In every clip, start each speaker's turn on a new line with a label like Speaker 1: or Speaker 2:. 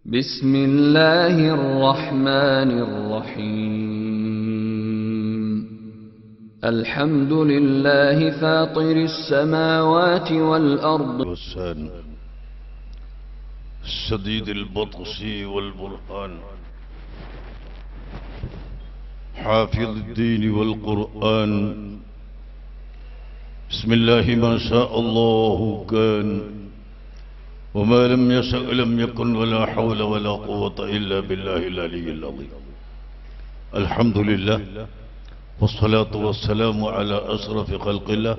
Speaker 1: بسم الله الرحمن الرحيم الحمد لله فاطر السماوات والأرض
Speaker 2: شديد البطش والبرهان حافظ الدين والقرآن بسم الله ما شاء الله كان وما لم يشأ لم يكن ولا حول ولا قوة إلا بالله العلي العظيم الحمد لله والصلاة والسلام على أشرف خلق الله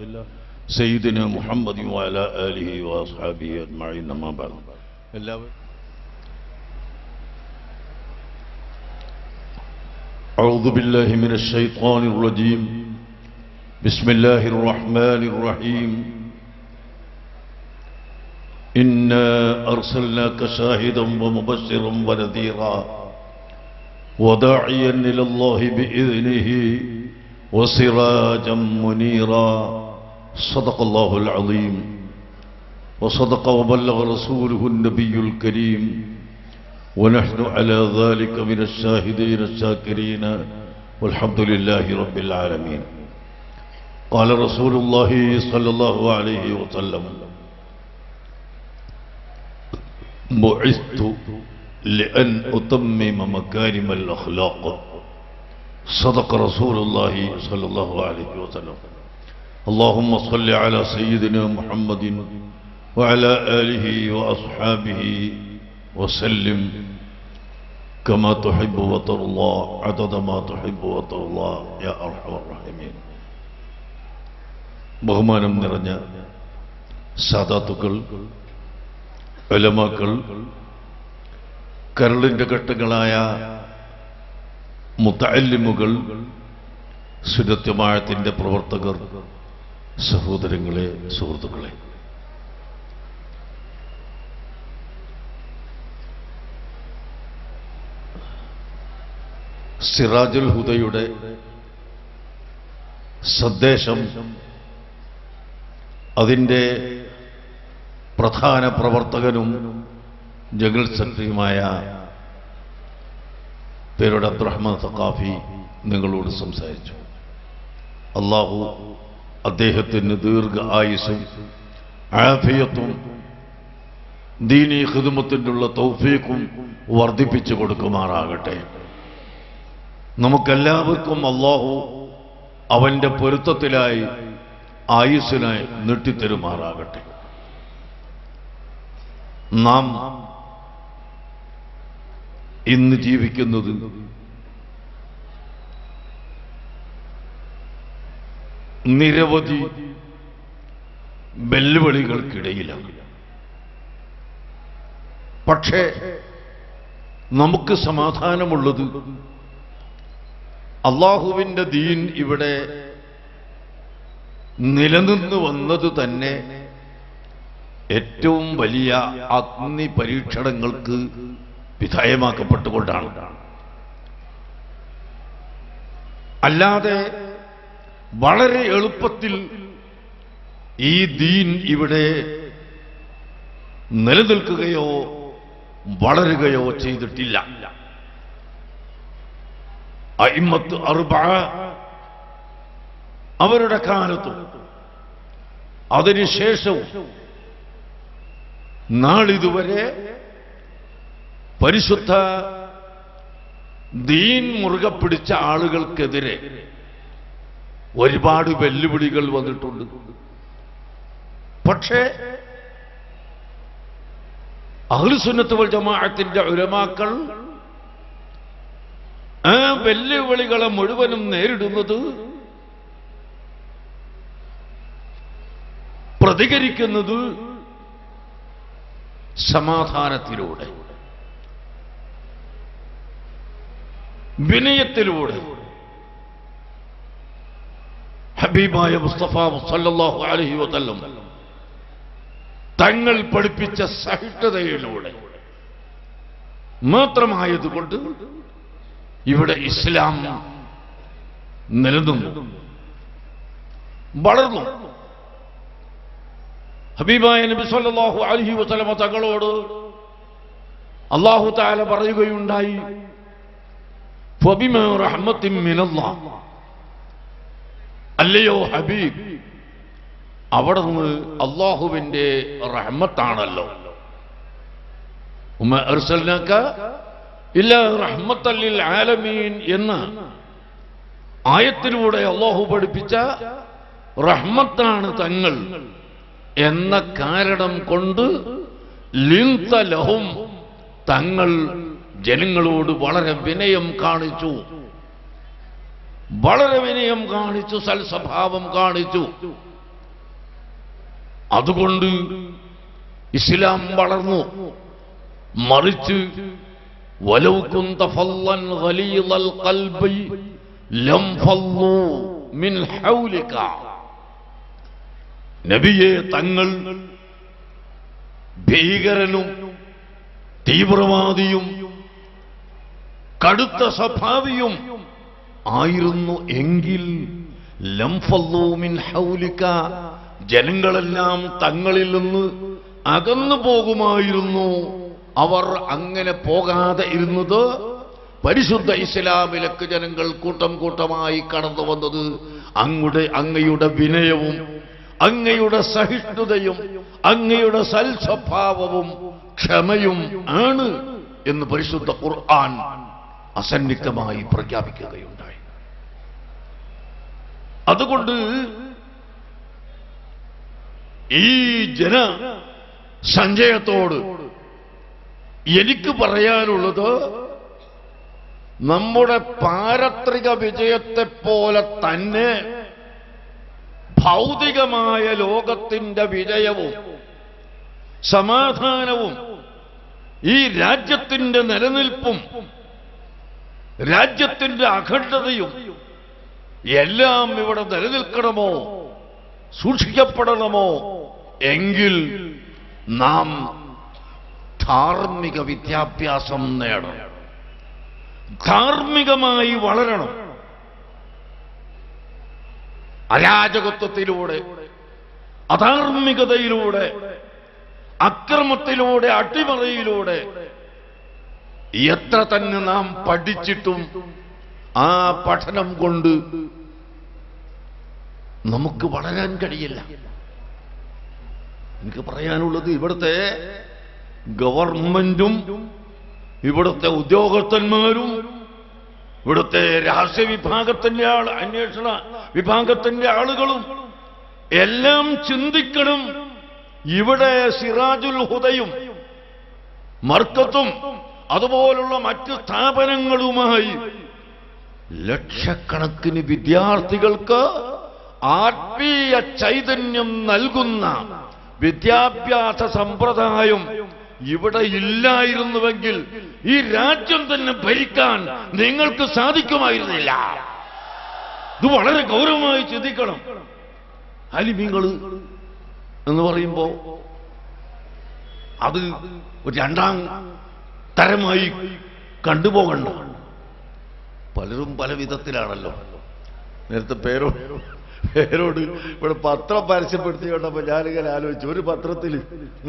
Speaker 2: سيدنا محمد وعلى آله وأصحابه أجمعين ما بعد أعوذ بالله من الشيطان الرجيم بسم الله الرحمن الرحيم إنا أرسلناك شاهدا ومبشرا ونذيرا وداعيا إلى الله بإذنه وسراجا منيرا صدق الله العظيم وصدق وبلغ رسوله النبي الكريم ونحن على ذلك من الشاهدين الشاكرين والحمد لله رب العالمين قال رسول الله صلى الله عليه وسلم بعثت لأن أتمم مكارم الأخلاق صدق رسول الله صلى الله عليه وسلم اللهم صل على سيدنا محمد وعلى آله وأصحابه وسلم كما تحب وترضى عدد ما تحب وترضى يا أرحم الراحمين ബഹുമാനം നിറഞ്ഞ സാദാത്തുക്കൾ ഉലമാക്കൾ കരളിൻ്റെ ഘട്ടങ്ങളായ മുതഅല്ലിമുകൾ സുന്നത്തുജമാഅത്തിന്റെ പ്രവർത്തകർ സഹോദരങ്ങളെ സുഹൃത്തുക്കളെ സിറാജുൽ ഹുദയുടെ സന്ദേശം അതിൻ്റെ പ്രധാന പ്രവർത്തകനും ജനറൽ സെക്രട്ടറിയുമായ പേരോട് അബ്ദുറഹ്മാൻ സഖാഫി നിങ്ങളോട് സംസാരിച്ചു. അല്ലാഹു അദ്ദേഹത്തിന് ദീർഘ ആയുസ്സും ആഫിയത്തും ദീനീ ഖിദ്മത്തിനുള്ള തൗഫീഖും വർദ്ധിപ്പിച്ചു കൊടുക്കുമാറാകട്ടെ. നമുക്കെല്ലാവർക്കും അല്ലാഹു അവന്റെ പൊരുത്തത്തിലായി ആയുസ്സിനായി നീട്ടിത്തരുമാറാകട്ടെ. നാം ഇന്ന് ജീവിക്കുന്നത് നിരവധി വെല്ലുവിളികൾക്കിടയിലാണ്. പക്ഷേ നമുക്ക് സമാധാനമുള്ളത് അല്ലാഹുവിന്റെ ദീൻ ഇവിടെ നിലനിന്നു വന്നത് തന്നെ ഏറ്റവും വലിയ അഗ്നി പരീക്ഷണങ്ങൾക്ക് വിധേയമാക്കപ്പെട്ടുകൊണ്ടാണ്. അല്ലാതെ വളരെ എളുപ്പത്തിൽ ഈ ദീൻ ഇവിടെ നിലനിൽക്കുകയോ വളരുകയോ ചെയ്തിട്ടില്ല. അഇമ്മത്ത് അർബഅ അവരുടെ കാലത്തും അതിനുശേഷവും നാളിതുവരെ പരിശുദ്ധ ദീൻ മുറുകെ പിടിച്ച ആളുകൾക്കെതിരെ ഒരുപാട് വെല്ലുവിളികൾ വന്നിട്ടുണ്ട്. പക്ഷേ അഹ്ലുസുന്നത്ത് വൽ ജമാഅത്തിന്റെ ഉലമാക്കൾ ആ വെല്ലുവിളികളെ മുഴുവനും നേരിടുന്നത് പ്രതികരിക്കുന്നത് സമാധാനത്തിലൂടെ, വിനയത്തിലൂടെ. ഹബീബായ മുസ്തഫ സല്ലല്ലാഹു അലൈഹി വസല്ലം തങ്ങൾ പഠിപ്പിച്ച സഹിഷ്ണുതയിലൂടെ മാത്രമായതുകൊണ്ട് ഇവിടെ ഇസ്ലാം നിലനിന്നു, വളർന്നു. ഹബീബായ നബി സല്ലല്ലാഹു അലൈഹി വസല്ലം തങ്ങളോട് അല്ലാഹു തആല പറയുകയുണ്ടായി, ഫബിമാ റഹ്മത്തിൻ മിനല്ലാഹ്, അല്ലയോ ഹബീബ്, അവിടുന്ന് അല്ലാഹുവിന്റെ റഹ്മത്താണല്ലോ. വമാ അർസൽനാക ഇല്ലാ റഹ്മത്തൽ ലിൽ ആലമീൻ എന്ന ആയത്തിലൂടെ അല്ലാഹു പഠിപ്പിച്ച റഹ്മത്താണ് തങ്ങൾ എന്ന കാരണം കൊണ്ട് ലിൻത ലഹും, തങ്ങൾ ജനങ്ങളോട് വളരെ വിനയം കാണിച്ചു, വളരെ വിനയം കാണിച്ചു, സൽസ്വഭാവം കാണിച്ചു. അതുകൊണ്ട് ഇസ്ലാം വളർന്നു. മറിച്ച് വലൗ കുന്ത ഫല്ലൻ ഗലീദൽ ഖൽബി ലം ഫല്ലു മിൻ ഹൗലിക, നബിയെ തങ്ങൾ ഭീകരനും തീവ്രവാദിയും കടുത്ത സ്വഭാവിയും ആയിരുന്നു എങ്കിൽ ലം ഫല്ലു മിൻ ഹൗലിക, ജനങ്ങളെല്ലാം തങ്ങളിൽ നിന്ന് അകന്നു പോകുമായിരുന്നു. അവർ അങ്ങനെ പോകാതെ ഇരുന്നത് പരിശുദ്ധ ഇസ്ലാമിലേക്ക് ജനങ്ങൾ കൂട്ടം കൂട്ടമായി കടന്നു വന്നത് അങ്ങയുടെ വിനയവും അങ്ങയുടെ സഹിഷ്ണുതയും അങ്ങയുടെ സൽസ്വഭാവവും ക്ഷമയും ആണ് എന്ന് പരിശുദ്ധ ഖുർആൻ അസന്നിഗ്ധമായി പ്രഖ്യാപിക്കുകയുണ്ടായി. അതുകൊണ്ട് ഈ ജനസഞ്ചയത്തോട് എനിക്ക് പറയാനുള്ളത്, നമ്മുടെ പാരത്രിക വിജയത്തെ പോലെ തന്നെ ഭൗതികമായ ലോകത്തിന്റെ വിജയവും സമാധാനവും ഈ രാജ്യത്തിന്റെ നിലനിൽപ്പും രാജ്യത്തിന്റെ അഖണ്ഡതയും എല്ലാം ഇവിടെ നിലനിൽക്കണമോ, സൂക്ഷിക്കപ്പെടണമോ എങ്കിൽ നാം ധാർമ്മിക വിദ്യാഭ്യാസം നേടണം, ധാർമ്മികമായി വളരണം. അരാജകത്വത്തിലൂടെ, അധാർമികതയിലൂടെ, അക്രമത്തിലൂടെ, അട്ടിമറിയിലൂടെ എത്ര തന്നെ നാം പഠിച്ചിട്ടും ആ പഠനം കൊണ്ട് നമുക്ക് വളരാൻ കഴിയില്ല. എനിക്ക് പറയാനുള്ളത്, ഇവിടുത്തെ ഗവൺമെന്റും ഇവിടുത്തെ ഉദ്യോഗസ്ഥന്മാരും ഇവിടുത്തെ രഹസ്യ വിഭാഗത്തിന്റെ അന്വേഷണ വിഭാഗത്തിന്റെ ആളുകളും എല്ലാം ചിന്തിക്കണം. ഇവിടെ സിറാജുൽ ഹുദയും മർക്കത്തും അതുപോലുള്ള മറ്റ് സ്ഥാപനങ്ങളുമായി ലക്ഷക്കണക്കിന് വിദ്യാർത്ഥികൾക്ക് ആത്മീയ ചൈതന്യം നൽകുന്ന വിദ്യാഭ്യാസ സമ്പ്രദായം ഇവിടെ ഇല്ലായിരുന്നുവെങ്കിൽ ഈ രാജ്യം തന്നെ ഭരിക്കാൻ നിങ്ങൾക്ക് സാധിക്കുമായിരുന്നില്ല. ഇത് വളരെ ഗൗരവമായി ചിന്തിക്കണം. ആലിമീങ്ങൾ എന്ന് പറയുമ്പോ അത് ഒരു രണ്ടാം തരമായി കണ്ടുപോകണ്ട. പലരും പല വിധത്തിലാണല്ലോ. നേരത്തെ പേരോട് ഇവിടെ പത്രം പരസ്യപ്പെടുത്തി കണ്ടപ്പോ ഞാനിങ്ങനെ ആലോചിച്ചു, ഒരു പത്രത്തിൽ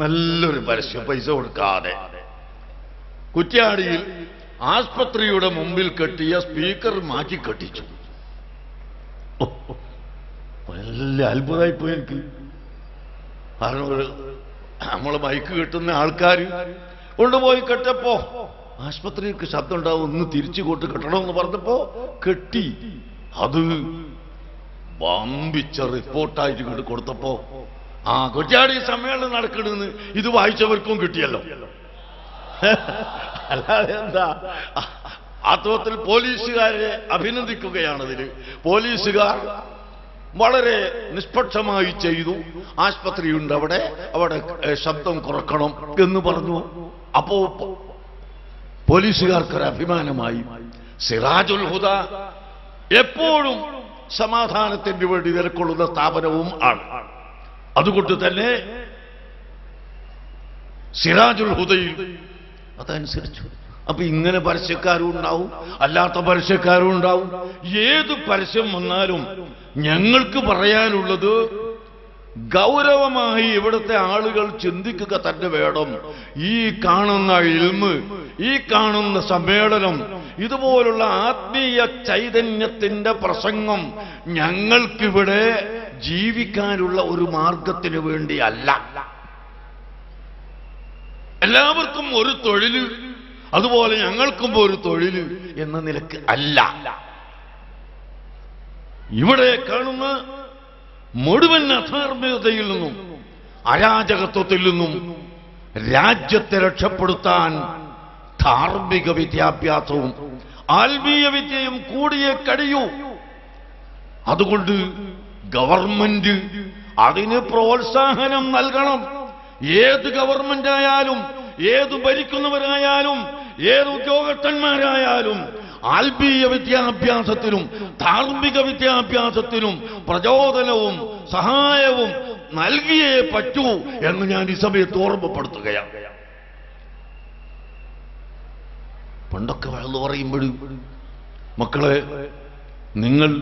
Speaker 2: നല്ലൊരു പരസ്യം, പൈസ കൊടുക്കാതെ കുറ്റ്യാടിയിൽ ആസ്പത്രിയുടെ മുമ്പിൽ കെട്ടിയ സ്പീക്കർ മാറ്റി കെട്ടിച്ചു. നല്ല അത്ഭുതമായിപ്പോയി എനിക്ക്. കാരണം നമ്മളെ മൈക്ക് കെട്ടുന്ന ആൾക്കാർ കൊണ്ടുപോയി കെട്ടപ്പോ ആസ്പത്രിക്ക് ശബ്ദം ഉണ്ടാവും, ഒന്ന് തിരിച്ചുകൊട്ട് കെട്ടണമെന്ന് പറഞ്ഞപ്പോ കെട്ടി. അത് വമ്പിച്ച റിപ്പോർട്ടായിട്ട് കൊണ്ട് കൊടുത്തപ്പോ കുറ്റ്യാടി സമ്മേളനം നടക്കണമെന്ന് ഇത് വായിച്ചവർക്കും കിട്ടിയല്ലോ. അല്ലാതെ എന്താ? വാസ്തവത്തിൽ പോലീസുകാരെ അഭിനന്ദിക്കുകയാണതില്. പോലീസുകാർ വളരെ നിഷ്പക്ഷമായി ചെയ്തു. ആസ്പത്രിയുണ്ട് അവിടെ ശബ്ദം കുറക്കണം എന്ന് പറഞ്ഞു. അപ്പോ പോലീസുകാർക്കൊരു അഭിമാനമായി. സിറാജുൽ ഹുദ എപ്പോഴും സമാധാനത്തിന് വേണ്ടി നിലകൊള്ളുന്ന സ്ഥാപനവും ആണ്. അതുകൊണ്ട് തന്നെ സിറാജുൽ ഹുദയിൽ അതനുസരിച്ചു. അപ്പൊ ഇങ്ങനെ പരസ്യക്കാരും ഉണ്ടാവും, അല്ലാത്ത പരസ്യക്കാരും ഉണ്ടാവും. ഏത് പരസ്യം വന്നാലും ഞങ്ങൾക്ക് പറയാനുള്ളത്, ഗൗരവമായി ഇവിടുത്തെ ആളുകൾ ചിന്തിക്കുക തന്നെ വേണം. ഈ കാണുന്ന ഇൽമ്, ഈ കാണുന്ന സമ്മേളനം, ഇതുപോലുള്ള ആത്മീയ ചൈതന്യത്തിന്റെ പ്രസംഗം ഞങ്ങൾക്കിവിടെ ജീവിക്കാനുള്ള ഒരു മാർഗത്തിന് വേണ്ടിയല്ല. എല്ലാവർക്കും ഒരു തൊഴില്, അതുപോലെ ഞങ്ങൾക്കും ഒരു തൊഴില് എന്ന നിലക്ക് അല്ല. ഇവിടെ കാണുന്ന മുഴുവൻ അധാർമികതയിൽ നിന്നും അരാജകത്വത്തിൽ നിന്നും രാജ്യത്തെ രക്ഷപ്പെടുത്താൻ ധാർമ്മിക വിദ്യാഭ്യാസവും ആത്മീയ വിദ്യയും കൂടിയേ കഴിയൂ. അതുകൊണ്ട് ഗവൺമെന്റ് അതിന് പ്രോത്സാഹനം നൽകണം. ഏത് ഗവൺമെന്റ് ആയാലും, ഏത് ഭരിക്കുന്നവരായാലും, ഏത് ഉദ്യോഗസ്ഥന്മാരായാലും ആത്മീയ വിദ്യാഭ്യാസത്തിനും ധാർമ്മിക വിദ്യാഭ്യാസത്തിനും പ്രചോദനവും സഹായവും നൽകിയേ പറ്റൂ എന്ന് ഞാൻ ഈ സമയത്ത് ഓർമ്മപ്പെടുത്തുകയാണ്. പണ്ടൊക്കെ വഴന്നു പറയുമ്പോഴും, മക്കളെ, നിങ്ങൾ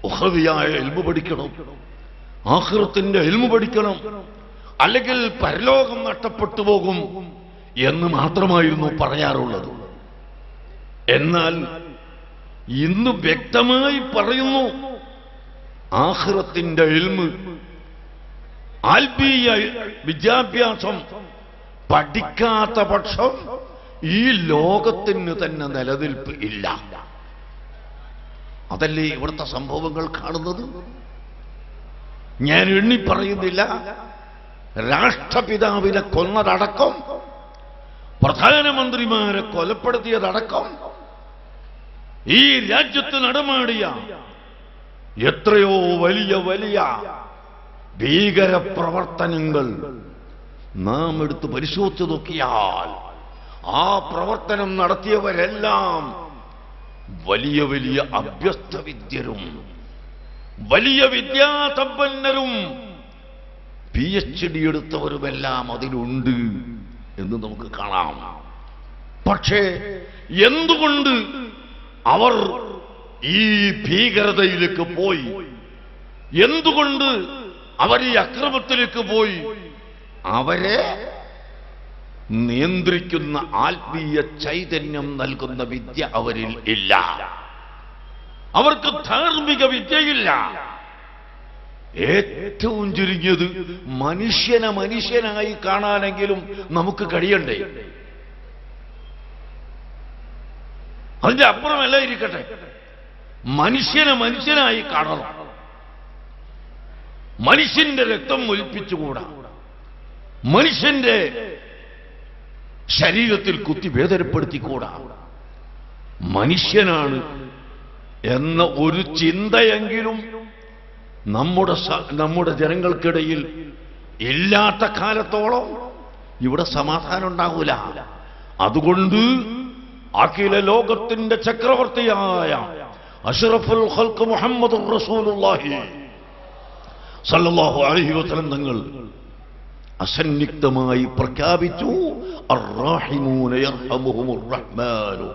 Speaker 2: ഉഖവിയായ ഇൽമു പഠിക്കണം, ആഖിറത്തിന്റെ ഇൽമു പഠിക്കണം, അല്ലെങ്കിൽ പരലോകം നഷ്ടപ്പെട്ടു പോകും എന്ന് മാത്രമായിരുന്നു പറയാറുള്ളത്. എന്നാൽ ഇന്ന് വ്യക്തമായി പറയുന്നു, ആഖിറത്തിന്റെ ഇൽമ്, ആത്മീയ വിദ്യാഭ്യാസം പഠിക്കാത്ത പക്ഷം ഈ ലോകത്തിന് തന്നെ നിലനിൽപ്പ് ഇല്ല. അതല്ലേ ഇവിടുത്തെ സംഭവങ്ങൾ കാണുന്നത്? ഞാൻ എണ്ണി പറയുന്നില്ല. രാഷ്ട്രപിതാവിനെ കൊന്നതടക്കം, പ്രധാനമന്ത്രിമാരെ കൊലപ്പെടുത്തിയതടക്കം, ഈ രാജ്യത്ത് നടമാടിയ എത്രയോ വലിയ വലിയ ഭീകര പ്രവർത്തനങ്ങൾ നാം എടുത്ത് പരിശോധിച്ചു നോക്കിയാൽ ആ പ്രവർത്തനം നടത്തിയവരെല്ലാം വലിയ വലിയ അഭ്യസ്തവിദ്യരും വലിയ വിദ്യാസമ്പന്നരും PhD എടുത്തവരുമെല്ലാം അതിലുണ്ട് എന്ന് നമുക്ക് കാണാം. പക്ഷേ എന്തുകൊണ്ട് അവർ ഈ ഭീകരതയിലേക്ക് പോയി? എന്തുകൊണ്ട് അവർ ഈ അക്രമത്തിലേക്ക് പോയി? അവരെ നിയന്ത്രിക്കുന്ന ആത്മീയ ചൈതന്യം നൽകുന്ന വിദ്യ അവരിൽ ഇല്ല. അവർക്ക് ധാർമ്മിക വിദ്യയില്ല. ഏറ്റവും ചുരുങ്ങിയത് മനുഷ്യനെ മനുഷ്യനായി കാണാനെങ്കിലും നമുക്ക് കഴിയണ്ടേ? അതിന്റെ അപ്പുറമല്ല ഇരിക്കട്ടെ, മനുഷ്യനെ മനുഷ്യനായി കാണണം. മനുഷ്യന്റെ രക്തം ഒലിപ്പിച്ചുകൂടാ, മനുഷ്യന്റെ ശരീരത്തിൽ കുത്തി വേദനപ്പെടുത്തിക്കൂടാ. മനുഷ്യനാണ് എന്ന ഒരു ചിന്തയെങ്കിലും നമ്മുടെ ജനങ്ങൾക്കിടയിൽ ഇല്ലാത്ത കാലത്തോളം ഇവിടെ സമാധാനം ഉണ്ടാകൂല. അതുകൊണ്ട് അഖില ലോകത്തിന്റെ ചക്രവർത്തിയായ അഷ്റഫുൽ ഖൽഖ് മുഹമ്മദുർ റസൂലുള്ളാഹി സല്ലല്ലാഹു അലൈഹി വസല്ലം തങ്ങൾ അസന്നിഗ്ധമായി പ്രഖ്യാപിച്ചു, അർറഹിമൂന യർഹമുഹുമുർ റഹ്മാനു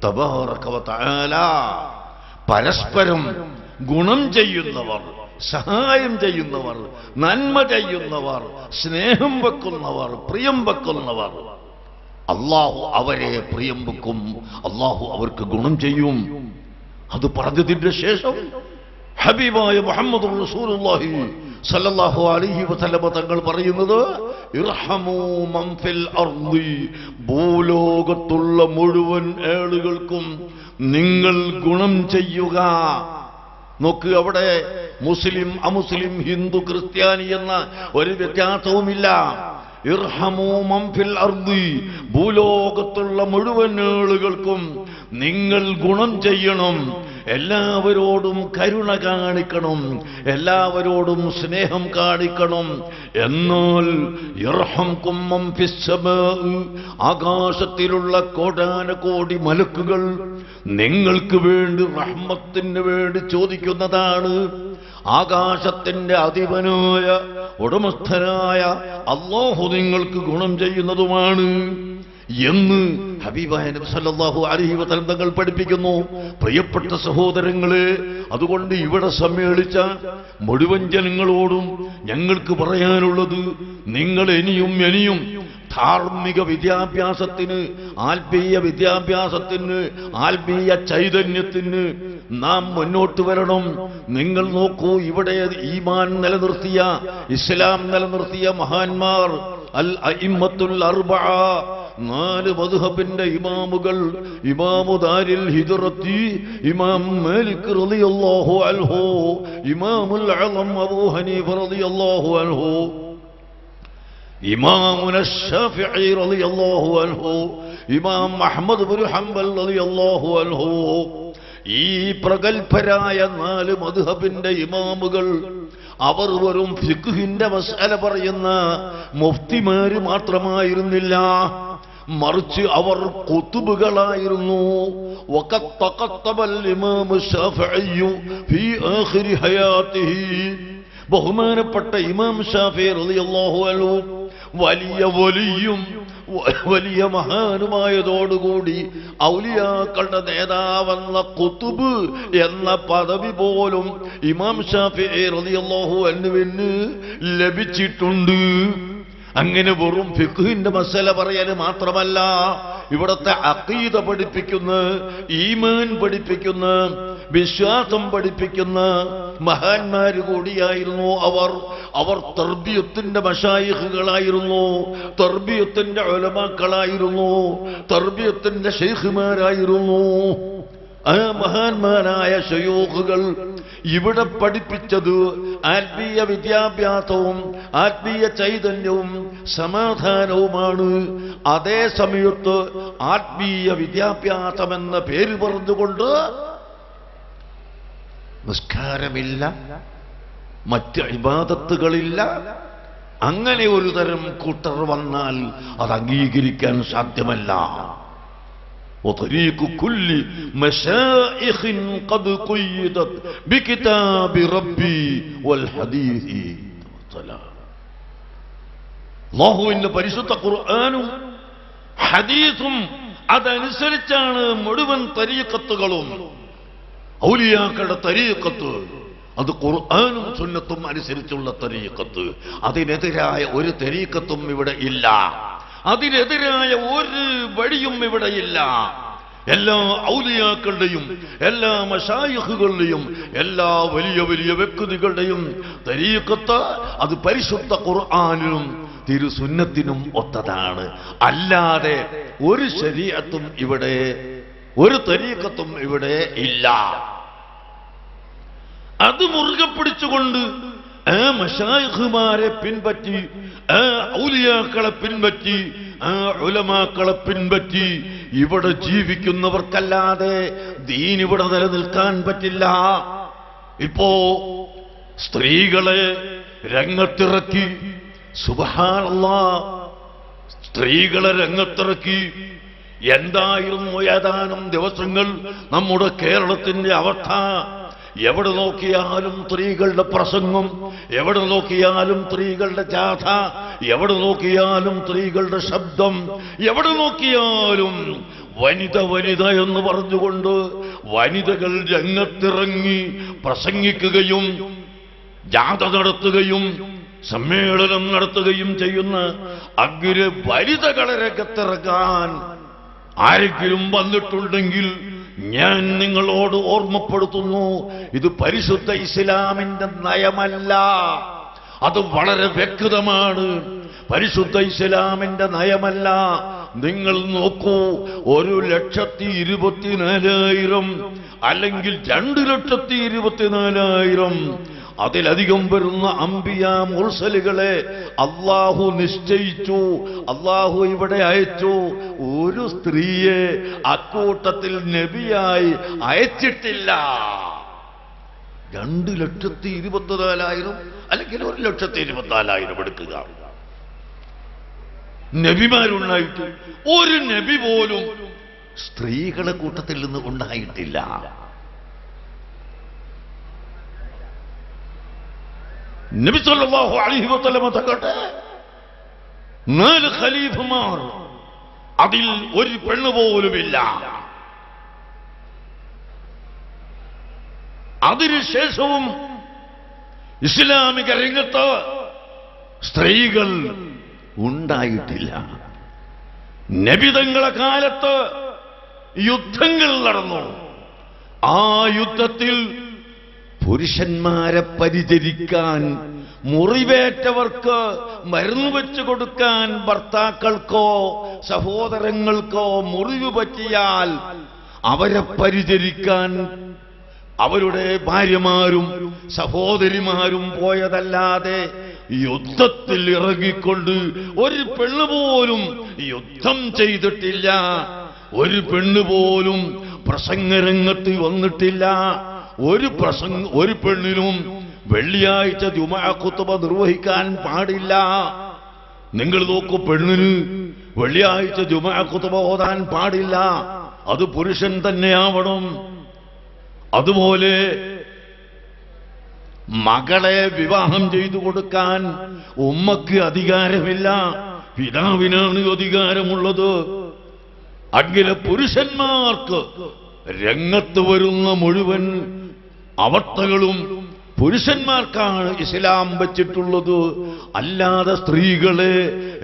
Speaker 2: തബാറക വതആല. പരസ്പരം ഗുണം ചെയ്യുന്നവർ, സഹായം ചെയ്യുന്നവർ, നന്മ ചെയ്യുന്നവർ, സ്നേഹം വെക്കുന്നവർ, പ്രിയം വെക്കുന്നവർ, അള്ളാഹു അവരെ പ്രിയം വെക്കും, അള്ളാഹു അവർക്ക് ഗുണം ചെയ്യും. അത് പറഞ്ഞതിന്റെ ശേഷം ഹബീബായ മുഹമ്മദുർ റസൂലുള്ളാഹി സല്ലല്ലാഹു അലൈഹി വസല്ലം തങ്ങൾ പറയുന്നത്, ഇർഹമൂ മൻ ഫിൽ അർളി, ഭൂലോകത്തുള്ള മുഴുവൻ ആളുകൾക്കും നിങ്ങൾ ഗുണം ചെയ്യുക. നോക്ക്, അവിടെ മുസ്ലിം അമുസ്ലിം ഹിന്ദു ക്രിസ്ത്യാനി എന്ന ഒരു വ്യത്യാസവുമില്ല. ഇർഹമൂ മൻ ഫിൽ അർളി, ഭൂലോകത്തുള്ള മുഴുവൻ ആളുകൾക്കും നിങ്ങൾ ഗുണം ചെയ്യണം, എല്ലാവരോടും കരുണ കാണിക്കണം, എല്ലാവരോടും സ്നേഹം കാണിക്കണം. എന്നാൽ യർഹംകും മൻ ഫിസ് സമാ, ആകാശത്തിലുള്ള കോടാനകോടി മലക്കുകൾ നിങ്ങൾക്ക് വേണ്ടി റഹ്മത്തിന് വേണ്ടി ചോദിക്കുന്നതാണ്. ആകാശത്തിന്റെ അധിപനായ ഉടമസ്ഥനായ അല്ലാഹു നിങ്ങൾക്ക് ഗുണം ചെയ്യുന്നതുമാണ് എന്ന് ഹബീബായ നബി സല്ലല്ലാഹു അലൈഹി വസല്ലം തങ്ങൾ പഠിപ്പിക്കുന്നു. പ്രിയപ്പെട്ട സഹോദരങ്ങളെ, അതുകൊണ്ട് ഇവിടെ സമ്മേളിച്ച മുഴുവൻ ജനങ്ങളോടും ഞങ്ങൾക്ക് പറയാനുള്ളത്, നിങ്ങൾ ഇനിയും ധാർമ്മിക വിദ്യാഭ്യാസത്തിന്, ആത്മീയ വിദ്യാഭ്യാസത്തിന്, ആത്മീയ ചൈതന്യത്തിന് നാം മുന്നോട്ട് വരണം. നിങ്ങൾ നോക്കൂ, ഇവിടെ ഈമാൻ നിലനിർത്തിയ, ഇസ്ലാം നിലനിർത്തിയ മഹാന്മാർ അൽ അഇമ്മത്തുൽ അർബഅ, 4 മദ്ഹബിന്റെ ഇമാമുകൾ, ഇമാമു ദാരിൽ ഹിജ്റത്തി ഇമാം മാലിക് റളിയല്ലാഹു അൻഹു, ഇമാമുൽ അഅ്ലം അബൂ ഹനീഫ റളിയല്ലാഹു അൻഹു, ഇമാമുന ശാഫിഈ റളിയല്ലാഹു അൻഹു, ഇമാം അഹ്മദ് ഇബ്നു ഹംബൽ റളിയല്ലാഹു അൻഹു, ഈ പ്രഗൽഭരായ 4 മദ്ഹബിന്റെ ഇമാമുകൾ അവർ വെറും ഫിഖ്ഹിന്റെ മസ്അല പറയുന്ന മുഫ്തിമാര് മാത്രമായിരുന്നില്ല, മറിച്ച് അവർ ഖുതുബുകളായിരുന്നു. വഖദ് തഖത്തബൽ ഇമാം ശാഫിഈ ഫീ ആഖിരി ഹയാതിഹി, ബഹുമാനപ്പെട്ട ഇമാം ശാഫിഈ റളിയല്ലാഹു അൻഹു വലിയ മഹാനുമായതോടുകൂടി ഔലിയാക്കളുടെ നേതാവെന്ന ഖുതുബ് എന്ന പദവി പോലും ഇമാം ശാഫിഈ റളിയല്ലാഹു അൻഹുവിന് ലഭിച്ചിട്ടുണ്ട്. അങ്ങനെ വെറും ഫിഖ്ഹിന്റെ മസല പറയൽ മാത്രമല്ല, ഇവിടത്തെ അഖീദ പഠിപ്പിക്കുന്ന, ഈമാൻ പഠിപ്പിക്കുന്ന, വിശ്വാസം പഠിപ്പിക്കുന്ന മഹാന്മാര് കൂടിയായിരുന്നു അവർ തർബിയത്തിന്റെ മശായിഖുകളായിരുന്നു, തർബിയത്തിന്റെ ഉലമാക്കളായിരുന്നു, തർബിയത്തിന്റെ ശൈഖുമാരായിരുന്നു. ആ മഹാന്മാരായ ശയൂഖുകൾ ഇവിടെ പഠിപ്പിച്ചത് ആത്മീയ വിദ്യാഭ്യാസവും ആത്മീയ ചൈതന്യവും സമാധാനവുമാണ്. അതേ സമയത്ത് ആത്മീയ വിദ്യാഭ്യാസം എന്ന പേര് പറഞ്ഞുകൊണ്ട് നിസ്കാരമില്ല, മറ്റ് ഇബാദത്തുകളില്ല, അങ്ങനെ ഒരു തരം കൂട്ടർ വന്നാൽ അത് അംഗീകരിക്കാൻ സാധ്യമല്ല. وطريق كل مشائخ قد قيدت بكتاب ربي والحديث അല്ലാഹുവിന്റെ പരിശുദ്ധ ഖുർആനും ഹദീസും അതനുസരിച്ചാണ് മുഴുവൻ തരീഖത്തുകളും. ഔലിയാക്കളുടെ തരീഖത്ത് അത് ഖുർആനും സുന്നത്തും അനുസരിച്ചുള്ള തരീഖത്ത്. അതിനെതിരായ ഒരു തരീഖത്തും ഇവിടെ ഇല്ല, അതിനെതിരായ ഒരു വഴിയും ഇവിടെയില്ല. എല്ലാ ഔലിയാക്കളുടെയും എല്ലാ മശായിഖുകളുടെയും എല്ലാ വലിയ വലിയ വ്യക്തികളുടെയും തരീഖത്ത് അത് പരിശുദ്ധ ഖുർആനിലും തിരുസുന്നത്തിനും ഒത്തതാണ്. അല്ലാതെ ഒരു ശരീഅത്തും ഇവിടെ, ഒരു തരീഖത്തും ഇവിടെ ഇല്ല. അത് മുറുകെ പിടിച്ചുകൊണ്ട് ആ മശായിഖുമാരെ പിൻപറ്റി, ആ ഔലിയാക്കളെ പിൻപറ്റി, ആ ഉലമാക്കളെ പിൻപറ്റി ഇവിടെ ജീവിക്കുന്നവർക്കല്ലാതെ ദീൻ ഇവിടെ നിലനിൽക്കാൻ പറ്റില്ല. ഇപ്പോ സ്ത്രീകളെ രംഗത്തിറക്കി, സുബ്ഹാനല്ലാഹ്, സ്ത്രീകളെ രംഗത്തിറക്കി. എന്തായിരുന്നു ഏതാനും ദിവസങ്ങൾ നമ്മുടെ കേരളത്തിന്റെ അവസ്ഥ? എവിടെ നോക്കിയാലും സ്ത്രീകളുടെ പ്രസംഗം, എവിടെ നോക്കിയാലും സ്ത്രീകളുടെ ജാഥ, എവിടെ നോക്കിയാലും സ്ത്രീകളുടെ ശബ്ദം, എവിടെ നോക്കിയാലും വനിത വനിത എന്ന് പറഞ്ഞുകൊണ്ട് വനിതകൾ രംഗത്തിറങ്ങി പ്രസംഗിക്കുകയും ജാഥ നടത്തുകയും സമ്മേളനം നടത്തുകയും ചെയ്യുന്ന അഗ്ര വനിതകളെ രംഗത്തിറക്കാൻ ആരെങ്കിലും വന്നിട്ടുണ്ടെങ്കിൽ ഞാൻ നിങ്ങളോട് ഓർമ്മപ്പെടുത്തുന്നു, ഇത് പരിശുദ്ധ ഇസ്ലാമിന്റെ നയമല്ല. അത് വളരെ വ്യക്തമാണ്. പരിശുദ്ധ ഇസ്ലാമിന്റെ നയമല്ല. നിങ്ങൾ നോക്കൂ, 1,24,000 അല്ലെങ്കിൽ 2,24,000 അതിലധികം വരുന്ന അംബിയ മുർസലുകളെ അല്ലാഹു നിശ്ചയിച്ചു, അല്ലാഹു ഇവിടെ അയച്ചു. ഒരു സ്ത്രീയെ അക്കൂട്ടത്തിൽ നബിയായി അയച്ചിട്ടില്ല. 2,24,000 അല്ലെങ്കിൽ 1,24,000 എടുക്കുക. നബിമാരുണ്ടായിട്ട് ഒരു നബി പോലും സ്ത്രീകളെ കൂട്ടത്തിൽ നിന്ന് ഉണ്ടായിട്ടില്ല. നബി സല്ലല്ലാഹു അലൈഹി വസല്ലം തങ്ങളുടെ 4 ഖലീഫമാർ, അതിൽ ഒരു പെണ്ണ് പോലുമില്ല. അതിനുശേഷവും ഇസ്ലാമിക രംഗത്ത് സ്ത്രീകൾ ഉണ്ടായിട്ടില്ല. നബിതങ്ങളെ കാലത്ത് യുദ്ധങ്ങൾ നടന്നു. ആ യുദ്ധത്തിൽ പുരുഷന്മാരെ പരിചരിക്കാൻ, മുറിവേറ്റവർക്ക് മരുന്ന് വെച്ചു കൊടുക്കാൻ, ഭർത്താക്കൾക്കോ സഹോദരങ്ങൾക്കോ മുറിവ് പറ്റിയാൽ അവരെ പരിചരിക്കാൻ അവരുടെ ഭാര്യമാരും സഹോദരിമാരും പോയതല്ലാതെ യുദ്ധത്തിൽ ഇറങ്ങിക്കൊണ്ട് ഒരു പെണ്ണ് പോലും യുദ്ധം ചെയ്തിട്ടില്ല. ഒരു പെണ്ണ് പോലും പ്രസംഗരംഗത്ത് വന്നിട്ടില്ല. ഒരു പെണ്ണിനും വെള്ളിയാഴ്ച ജുമുഅ ഖുത്ബ നിർവഹിക്കാൻ പാടില്ല. നിങ്ങൾ നോക്കൂ, പെണ്ണിന് വെള്ളിയാഴ്ച ജുമുഅ ഖുത്ബ ഓതാൻ പാടില്ല. അത് പുരുഷൻ തന്നെയാവണം. അതുപോലെ മകളെ വിവാഹം ചെയ്തു കൊടുക്കാൻ ഉമ്മക്ക് അധികാരമില്ല, പിതാവിനാണ് അധികാരമുള്ളത്. അങ്ങനെ പുരുഷന്മാർക്ക് രംഗത്ത് വരുന്ന മുഴുവൻ അവസ്ഥകളും പുരുഷന്മാർക്കാണ് ഇസ്ലാം വച്ചിട്ടുള്ളത്. അല്ലാതെ സ്ത്രീകളെ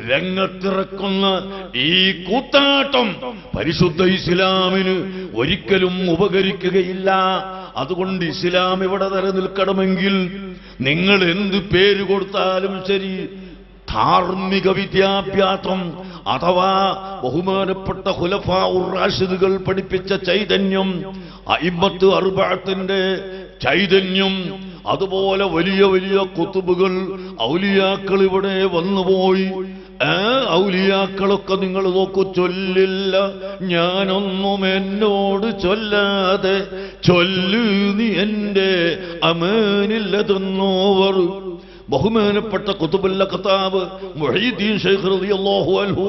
Speaker 2: രംഗത്തിറക്കുന്ന ഈ കൂത്താട്ടം പരിശുദ്ധ ഇസ്ലാമിന് ഒരിക്കലും ഉപകരിക്കുകയില്ല. അതുകൊണ്ട് ഇസ്ലാം ഇവിടെ നിലനിൽക്കണമെങ്കിൽ നിങ്ങൾ എന്ത് പേര് കൊടുത്താലും ശരി, ധാർമ്മിക വിദ്യാഭ്യാസം അഥവാ ബഹുമാനപ്പെട്ട ഖുലഫാഉർ റാഷിദുകൾ പഠിപ്പിച്ച ചൈതന്യം, അഇമ്മത്ത് അർബഅത്തിന്റെ ചൈതന്യം, അതുപോലെ വലിയ വലിയ കുത്തുബുകൾ, ഔലിയാക്കൾ ഇവിടെ വന്നുപോയി. ഔലിയാക്കളൊക്കെ നിങ്ങൾ നോക്കൂ, ചൊല്ലില്ല ഞാനൊന്നും എന്നോട് ചൊല്ലാതെ, ചൊല്ലു നീ എന്റെ അമാനില്ലതെന്നോവർ. ബഹുമാനപ്പെട്ട ഖുതുബുൽ ഖത്താബ് മുഹീദ്ദീൻ ശൈഖ് റളിയല്ലാഹു അൻഹു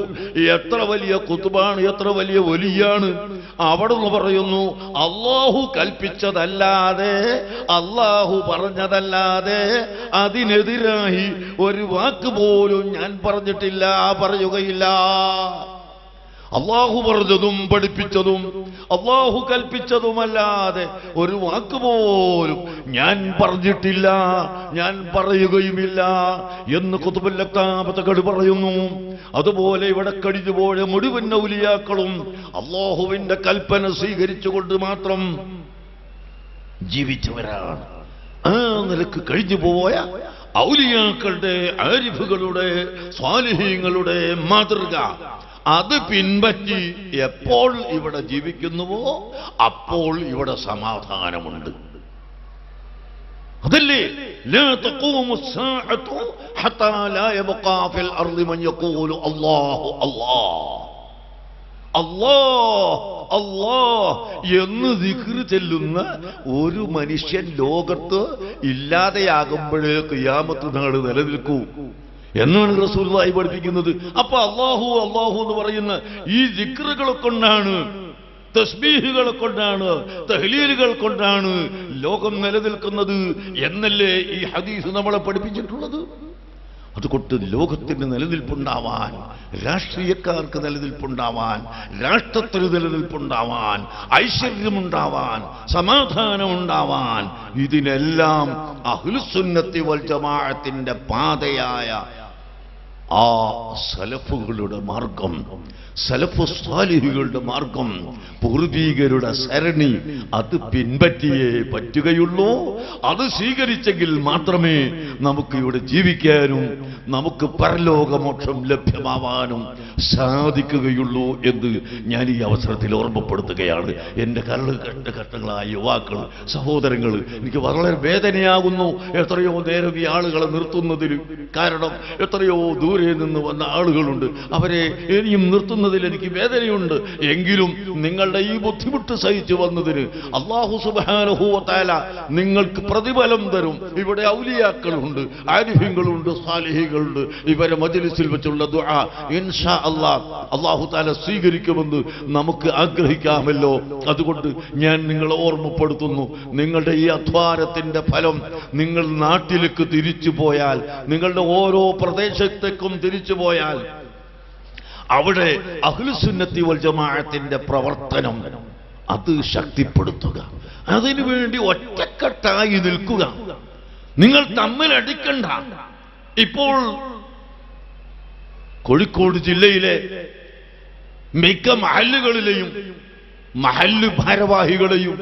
Speaker 2: എത്ര വലിയ ഖുതുബാണ്, എത്ര വലിയ വലിയാണ്. അവിടുന്ന് പറയുന്നു, അല്ലാഹു കൽപ്പിച്ചതല്ലാതെ, അല്ലാഹു പറഞ്ഞതല്ലാതെ അതിനെതിരായി ഒരു വാക്ക് പോലും ഞാൻ പറഞ്ഞിട്ടില്ല, പറയുകയില്ല. അല്ലാഹു പറഞ്ഞതും പഠിപ്പിച്ചതും അല്ലാഹു കൽപ്പിച്ചതുമല്ലാതെ ഒരു വാക്ക് പോലും ഞാൻ പറഞ്ഞിട്ടില്ല, ഞാൻ പറയുകയുമില്ല എന്ന് ഖുതുബുൽ ഖത്താബ് പറയുന്നു. അതുപോലെ ഇവിടെ കഴിഞ്ഞുപോയ മുഴുവൻ ഔലിയാക്കളും അല്ലാഹുവിന്റെ കൽപ്പന സ്വീകരിച്ചുകൊണ്ട് മാത്രം ജീവിച്ചവരാണ്. ആ നിലക്ക് കഴിഞ്ഞുപോയ ഔലിയാക്കളുടെ, ആരിഫുകളുടെ, സ്വാലിഹീങ്ങളുടെ മാതൃക അത് പിൻപറ്റി എപ്പോൾ ഇവിടെ ജീവിക്കുന്നുവോ അപ്പോൾ ഇവിടെ സമാധാനമുണ്ട്. അതല്ലേ ലാ തഖൂമു സ്സാഅതു ഹത്താ ലാ യബ്ഖാ ഫിൽ അർളി മൻ യഖൂലു അല്ലാഹു അല്ലാഹ് അല്ലാഹ് അല്ലാഹ് എന്ന് ദിക്ർ ചെല്ലുന്ന ഒരു മനുഷ്യൻ ലോകത്ത് ഇല്ലാതെയാകുമ്പോഴേ ഖിയാമത്ത് നാൾ നിലനിൽക്കൂ എന്നാണ് റസൂലുള്ളാഹി പഠിപ്പിക്കുന്നത്. അപ്പൊ അല്ലാഹു അല്ലാഹു എന്ന് പറയുന്ന ഈ ദിക്റുകളെ കൊണ്ടാണ്, തസ്ബീഹുകളെ കൊണ്ടാണ്, തഹ്ലീലുകൾ കൊണ്ടാണ് ലോകം നിലനിൽക്കുന്നത് എന്നല്ലേ ഈ ഹദീസ് നമ്മളെ പഠിപ്പിച്ചിട്ടുള്ളത്. അതുകൊണ്ട് ലോകത്തിന് നിലനിൽപ്പുണ്ടാവാൻ, രാഷ്ട്രീയക്കാർക്ക് നിലനിൽപ്പുണ്ടാവാൻ, രാഷ്ട്രത്തിന് നിലനിൽപ്പുണ്ടാവാൻ, ഐശ്വര്യമുണ്ടാവാൻ, സമാധാനമുണ്ടാവാൻ, ഇതിനെല്ലാം അഹ്ലുസുന്നത്തി വൽ ജമാഅത്തിന്റെ പാതയായ ആ സലഫുകളുടെ മാർഗം, സലഫു സാലിഹുകളുടെ മാർഗം, പൂർവീകരുടെ സരണി അത് പിൻപറ്റിയേ പറ്റുകയുള്ളൂ. അത് സ്വീകരിച്ചെങ്കിൽ മാത്രമേ നമുക്ക് ഇവിടെ ജീവിക്കാനും നമുക്ക് പരലോകമോക്ഷം ലഭ്യമാവാനും സാധിക്കുകയുള്ളൂ എന്ന് ഞാൻ ഈ അവസരത്തിൽ ഓർമ്മപ്പെടുത്തുകയാണ്. എൻ്റെ കഷ്ടങ്ങളായ യുവാക്കൾ, സഹോദരങ്ങൾ, എനിക്ക് വളരെ വേദനയാകുന്നു എത്രയോ നേരം ഈ ആളുകളെ നിർത്തുന്നതിന്. കാരണം എത്രയോ ദൂരെ നിന്ന് വന്ന ആളുകളുണ്ട്. അവരെ ഇനിയും നിർത്തുന്നതിൽ എനിക്ക് വേദനയുണ്ട്. എങ്കിലും നിങ്ങളുടെ ഈ ബുദ്ധിമുട്ട് സഹിച്ചു വന്നതിന് അല്ലാഹു സുബ്ഹാനഹു വ തആല നിങ്ങൾക്ക് പ്രതിഫലം തരും. ഇവിടെ ഔലിയാക്കളുണ്ട്, ആരിഫീങ്ങളുണ്ട്, സാലിഹീകളുണ്ട്. ഇവരെ മജ്ലിസിൽ വെച്ചുള്ള ദുആ ഇൻഷാ അല്ലാഹു തആല സ്വീകരിക്കുമെന്ന് നമുക്ക് ആഗ്രഹിക്കാമല്ലോ. അതുകൊണ്ട് ഞാൻ നിങ്ങളെ ഓർമ്മപ്പെടുത്തുന്നു, നിങ്ങളുടെ ഈ അധ്വാനത്തിന്റെ ഫലം നിങ്ങൾ നാട്ടിലേക്ക് തിരിച്ചു പോയാൽ, നിങ്ങളുടെ ഓരോ പ്രദേശത്തേക്കും തിരിച്ചു പോയാൽ അവിടെ അഹ്ലുസുന്നത്തി വൽ ജമാഅത്തിന്റെ പ്രവർത്തനം അത് ശക്തിപ്പെടുത്തുക. അതിനുവേണ്ടി ഒറ്റക്കെട്ടായി നിൽക്കുക. നിങ്ങൾ തമ്മിൽ അടിക്കണ്ട. ഇപ്പോൾ കോഴിക്കോട് ജില്ലയിലെ മിക്ക മഹല്ലുകളിലെയും മഹല്ല് ഭാരവാഹികളെയും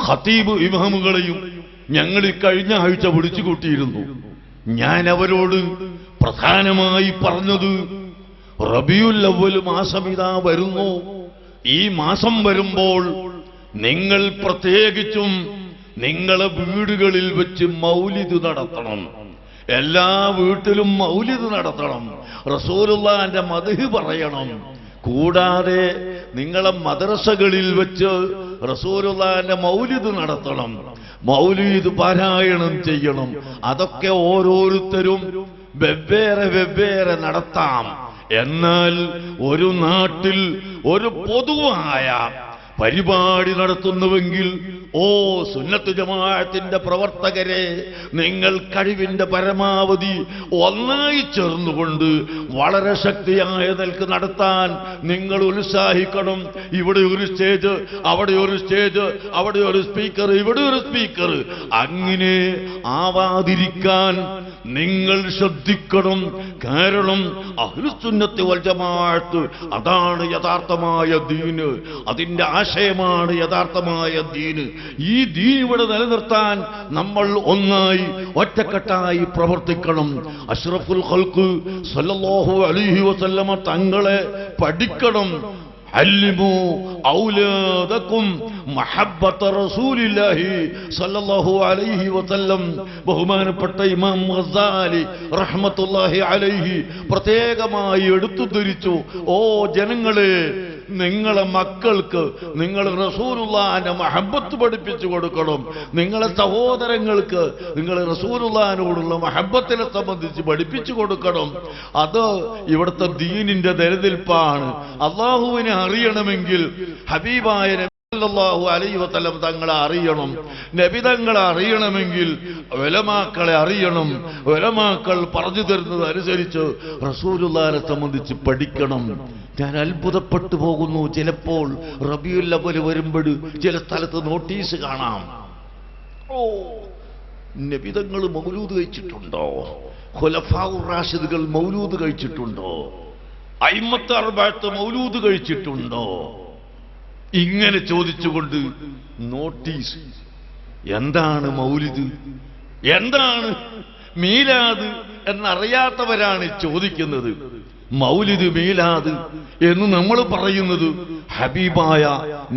Speaker 2: ഖതീബ് ഇമാമുകളെയും ഞങ്ങൾ കഴിഞ്ഞ ആഴ്ച വിളിച്ചു കൂട്ടിയിരുന്നു. ഞാൻ അവരോട് പ്രധാനമായി പറഞ്ഞത്, റബീഉൽ അവ്വൽ മാസം ഇതാ വരുന്നു. ഈ മാസം വരുമ്പോൾ നിങ്ങൾ പ്രത്യേകിച്ചും നിങ്ങളെ വീടുകളിൽ വെച്ച് മൗലിദ് നടത്തണം. എല്ലാ വീട്ടിലും മൗലിദ് നടത്തണം. റസൂലുള്ളാഹിന്റെ മദ്ഹ് പറയണം. കൂടാതെ നിങ്ങളെ മദ്രസകളിൽ വെച്ച് റസൂലുള്ളാഹിന്റെ മൗലിദ് നടത്തണം. മൗലിദ് പാരായണം ചെയ്യണം. അതൊക്കെ ഓരോരുത്തരും വെവ്വേറെ വെവ്വേറെ നടത്താം. എന്നാൽ ഒരു നാട്ടിൽ ഒരു പൊതുവായ പരിപാടി നടത്തുന്നുവെങ്കിൽ, ഓ സുന്നത്ത് ജമാഅത്തിന്റെ പ്രവർത്തകരെ, നിങ്ങൾ കഴിവിന്റെ പരമാവധി ഒന്നായി ചേർന്നുകൊണ്ട് വളരെ ശക്തിയായ നിലക്ക് നടത്താൻ നിങ്ങൾ ഉത്സാഹിക്കണം. ഇവിടെ ഒരു സ്റ്റേജ്, അവിടെ ഒരു സ്റ്റേജ്, അവിടെ ഒരു സ്പീക്കർ, ഇവിടെ ഒരു സ്പീക്കർ. അങ്ങനെ ആവാതിരിക്കാൻ നിങ്ങൾ ശ്രദ്ധിക്കണം. കാരണം അഹ്ലുസുന്നത്തി വൽ ജമാഅത്ത് അതാണ് യഥാർത്ഥമായ ദീന്. അതിന്റെ ആശയമാണ് യഥാർത്ഥമായ ദീന്. ഈ ദീൻ ഇവിടെ നിലനിർത്താൻ നമ്മൾ ഒന്നായി ഒറ്റക്കെട്ടായി പ്രവർത്തിക്കണം. അഷ്റഫുൽ ഖൽഖ് സല്ലല്ലാഹു അലൈഹി വസല്ലമ തങ്ങളെ പഠിക്കണം. അല്ലിമു ഔലാദകും മഹബ്ബത റസൂലില്ലാഹി സല്ലല്ലാഹു അലൈഹി വസല്ലം. ബഹുമാനപ്പെട്ട ഇമാം ഗസാലി റഹ്മത്തുള്ളാഹി അലൈഹി പ്രത്യേകമായി എടുത്തുദ്ധരിച്ചു, ഓ ജനങ്ങളെ, നിങ്ങളെ മക്കൾക്ക് നിങ്ങൾ റസൂലുള്ളാഹിന്റെ മഹബ്ബത്ത് പഠിപ്പിച്ചു കൊടുക്കണം. നിങ്ങളെ സഹോദരങ്ങൾക്ക് നിങ്ങൾ റസൂലുള്ളാഹിനോടുള്ള മഹബ്ബത്തിനെ സംബന്ധിച്ച് പഠിപ്പിച്ചു കൊടുക്കണം. അത് ഇവിടുത്തെ ദീനിന്റെ നിലനിൽപ്പാണ്. അള്ളാഹുവിനെ അറിയണമെങ്കിൽ ഹബീബായ നബി സല്ലല്ലാഹു അലൈഹി വസല്ലം തങ്ങളെ അറിയണം. നബി തങ്ങളെ അറിയണമെങ്കിൽ ഉലമാക്കളെ അറിയണം. ഉലമാക്കൾ പറഞ്ഞു തരുന്നത് അനുസരിച്ച് റസൂലുള്ളാഹിനെ സംബന്ധിച്ച് പഠിക്കണം. ഞാൻ അത്ഭുതപ്പെട്ടു പോകുന്നു. ചിലപ്പോൾ റബീഉൽ അവ്വൽ വരുമ്പോൾ ചില സ്ഥലത്ത് നോട്ടീസ് കാണാം, ഓ നബി തങ്ങൾ മൗലൂദ് കഴിച്ചിട്ടുണ്ടോ, ഖുലഫാഉർ റാഷിദുകൾ മൗലൂദ് കഴിച്ചിട്ടുണ്ടോ, അയിമ്മത്ത് അർബഅത്ത് മൗലൂദ് കഴിച്ചിട്ടുണ്ടോ, ഇങ്ങനെ ചോദിച്ചുകൊണ്ട് നോട്ടീസ്. എന്താണ് മൗലിദ്, എന്താണ് മീലാദ് എന്നറിയാത്തവരാണ് ചോദിക്കുന്നത്. മൗലിദ്, മീലാദ് എന്ന് നമ്മൾ പറയുന്നത് ഹബീബായ